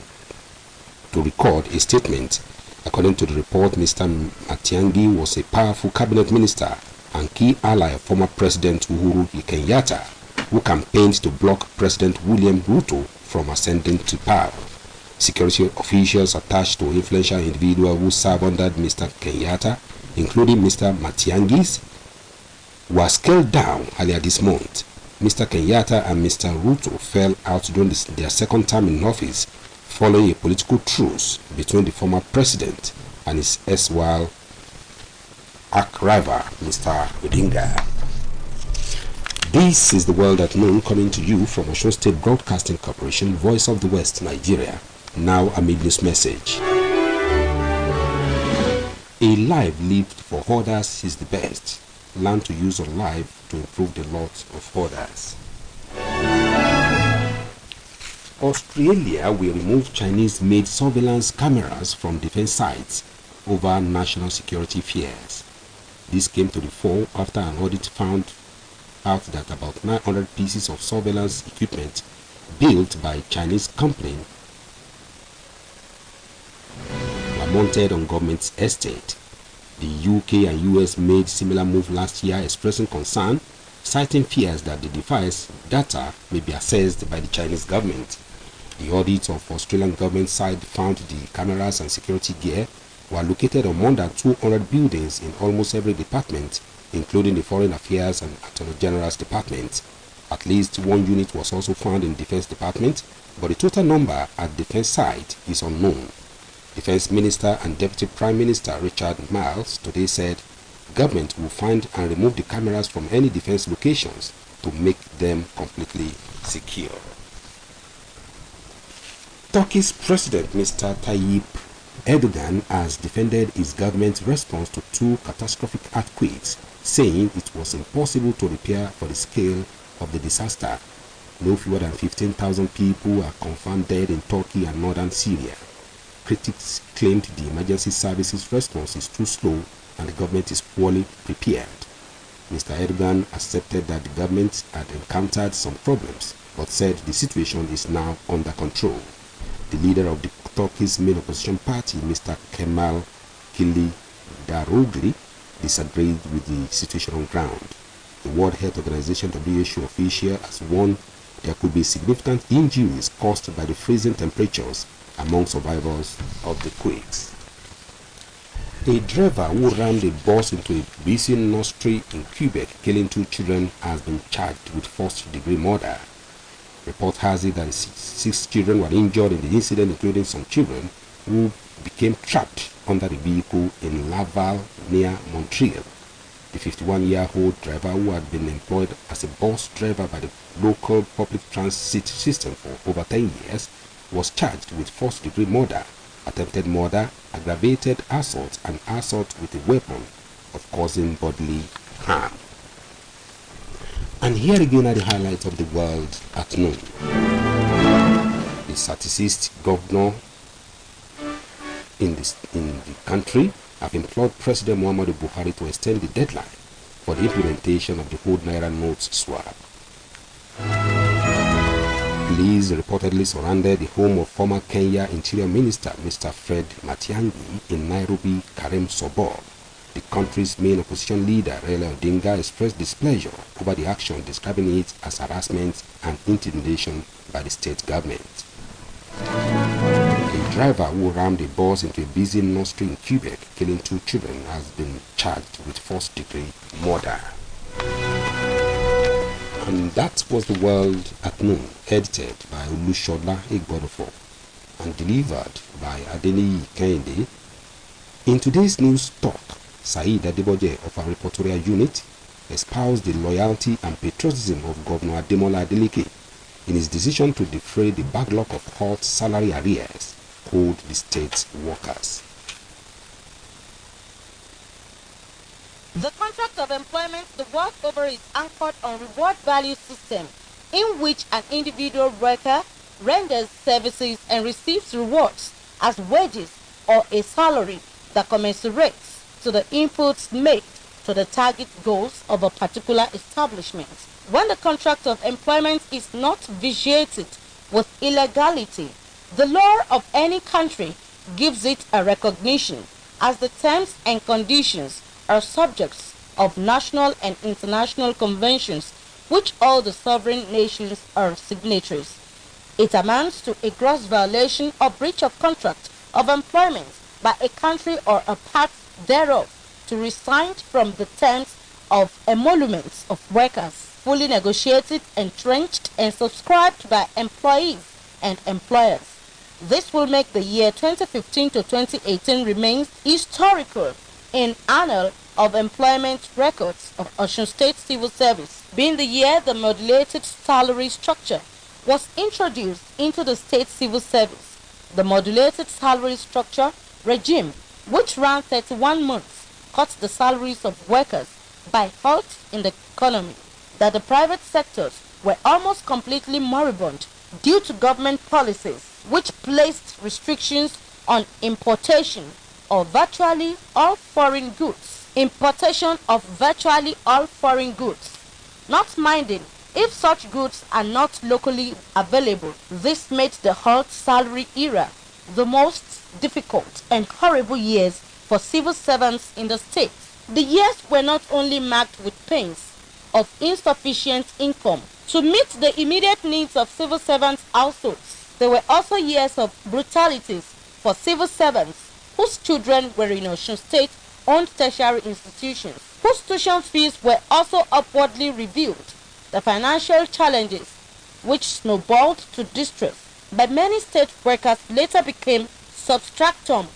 a statement. According to the report, Mr. Matiang'i was a powerful cabinet minister and key ally of former President Uhuru Kenyatta, who campaigned to block President William Ruto from ascending to power. Security officials attached to influential individuals who serve under Mr. Kenyatta, including Mr. Matiang'i, were scaled down earlier this month. Mr. Kenyatta and Mr. Ruto fell out during their second term in office following a political truce between the former president and his erstwhile arch-rival, Mr. Odinga. This is the world at noon, coming to you from Osun State Broadcasting Corporation, Voice of the West, Nigeria. Now a mid-news message. A life lived for others is the best. Learn to use your life to improve the lot of others. Australia will remove Chinese-made surveillance cameras from defense sites over national security fears. This came to the fore after an audit found out that about 900 pieces of surveillance equipment built by Chinese company were mounted on government estate. The UK and US made similar move last year, expressing concern, citing fears that the device data may be accessed by the Chinese government. The audit of Australian government side found the cameras and security gear were located on more than 200 buildings in almost every department, including the Foreign Affairs and Attorney General's department. At least one unit was also found in Defense Department, but the total number at defense site is unknown. Defense Minister and Deputy Prime Minister Richard Marles today said government will find and remove the cameras from any defense locations to make them completely secure. Turkey's President Mr. Tayyip Erdogan has defended his government's response to two catastrophic earthquakes, saying it was impossible to repair for the scale of the disaster. No fewer than 15,000 people are confirmed dead in Turkey and northern Syria. Critics claimed the emergency services response is too slow and the government is poorly prepared. Mr. Erdogan accepted that the government had encountered some problems, but said the situation is now under control. The leader of the Turkey's main opposition party, Mr. Kemal Kılıçdaroğlu, disagreed with the situation on ground. The World Health Organization WHO official has warned there could be significant injuries caused by the freezing temperatures among survivors of the quakes. A driver who rammed a bus into a busy nursery in Quebec, killing 2 children, has been charged with first-degree murder. Report has it that 6 children were injured in the incident, including some children who became trapped under the vehicle in Laval near Montreal. The 51-year-old driver, who had been employed as a bus driver by the local public transit system for over 10 years, was charged with first-degree murder, attempted murder, aggravated assault, and assault with a weapon of causing bodily harm. And here again are the highlights of the world at noon. The satirist governor in the country have implored President Muhammadu Buhari to extend the deadline for the implementation of the old Naira notes swap. Police reportedly surrounded the home of former Kenya Interior Minister Mr. Fred Matiang'i in Nairobi, Karem suburb. The country's main opposition leader, Raila Odinga, expressed displeasure over the action, describing it as harassment and intimidation by the state government. A driver who rammed a bus into a busy nursery in Quebec, killing 2 children, has been charged with first-degree murder. And that was the world at noon, edited by Olushola Igbodofo and delivered by Adeniyi Kehinde. In today's news talk, Saheed Adeboje of our reportorial unit espoused the loyalty and patriotism of Governor Ademola Adeleke in his decision to defray the backlog of hot salary arrears owed the state workers. The contract of employment the world over is anchored on reward value system, in which an individual worker renders services and receives rewards as wages or a salary that commensurates to the inputs made to the target goals of a particular establishment. When the contract of employment is not vitiated with illegality, the law of any country gives it a recognition as the terms and conditions are subjects of national and international conventions which all the sovereign nations are signatories. It amounts to a gross violation or breach of contract of employment by a country or a part thereof to rescind from the terms of emoluments of workers fully negotiated, entrenched, and subscribed by employees and employers. This will make the year 2015 to 2018 remain historical in annal of employment records of Osun State Civil Service, being the year the modulated salary structure was introduced into the state civil service. The modulated salary structure regime, which ran 31 months, cut the salaries of workers by halt in the economy, that the private sectors were almost completely moribund due to government policies which placed restrictions on importation of virtually all foreign goods. Importation of virtually all foreign goods, not minding if such goods are not locally available. This made the halt salary era the most difficult and horrible years for civil servants in the state. The years were not only marked with pains of insufficient income to meet the immediate needs of civil servants' households, there were also years of brutalities for civil servants whose children were in Osun State-owned tertiary institutions, whose tuition fees were also upwardly reviewed. The financial challenges, which snowballed to distress by many state workers, later became substratum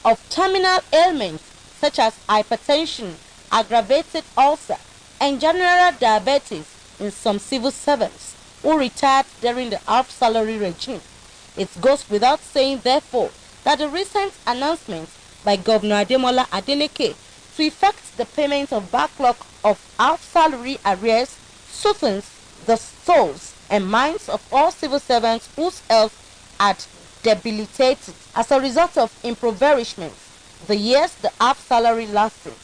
of terminal ailments such as hypertension, aggravated ulcer, and general diabetes in some civil servants who retired during the half-salary regime. It goes without saying, therefore, that the recent announcement by Governor Ademola Adeleke to effect the payment of backlog of half-salary arrears softens the souls and minds of all civil servants whose health had debilitated as a result of impoverishment the years the half salary lasted.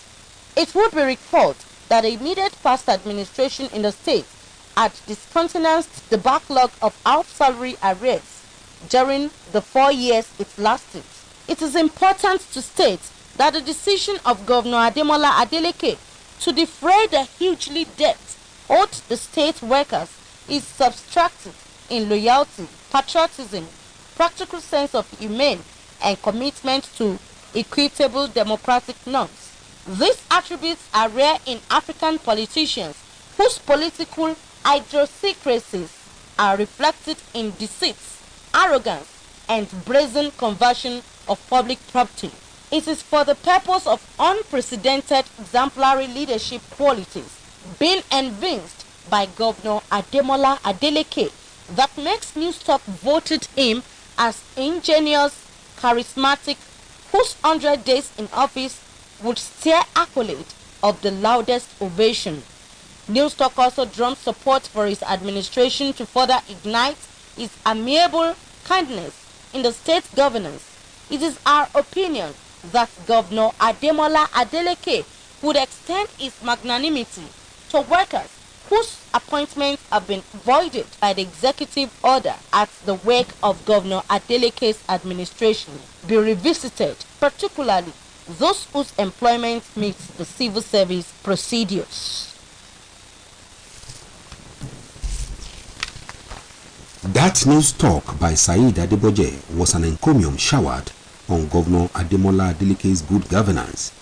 It would be recalled that the immediate past administration in the state had discountenanced the backlog of half salary arrears during the 4 years it lasted. It is important to state that the decision of Governor Ademola Adeleke to defray the hugely debt owed the state workers is subtracted in loyalty, patriotism, practical sense of humane, and commitment to equitable democratic norms. These attributes are rare in African politicians whose political idiosyncrasies are reflected in deceits, arrogance, and brazen conversion of public property. It is for the purpose of unprecedented exemplary leadership qualities being evinced by Governor Ademola Adeleke that makes News Talk voted him as ingenious, charismatic, whose 100 days in office would stir accolade of the loudest ovation. News Talk also drums support for his administration to further ignite his amiable kindness in the state governance. It is our opinion that Governor Ademola Adeleke would extend his magnanimity to workers whose appointments have been voided by the executive order at the work of Governor Adeleke's administration be revisited, particularly those whose employment meets the civil service procedures. That news talk by Said Adeboje was an encomium showered on Governor Ademola Adeleke's good governance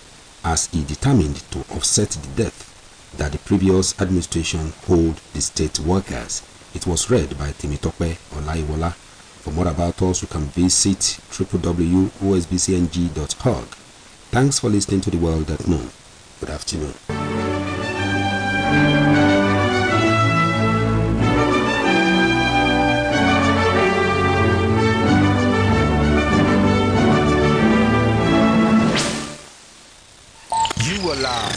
as he determined to offset the debt that the previous administration owed the state workers. It was read by Timitope Olaiwola. For more about us, you can visit www.osbcng.org. Thanks for listening to The World at Noon. Good afternoon. You are live.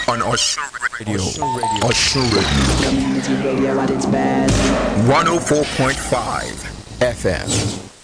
On Ocean Radio. Ocean Radio. Community radio at its best. 104.5 FM.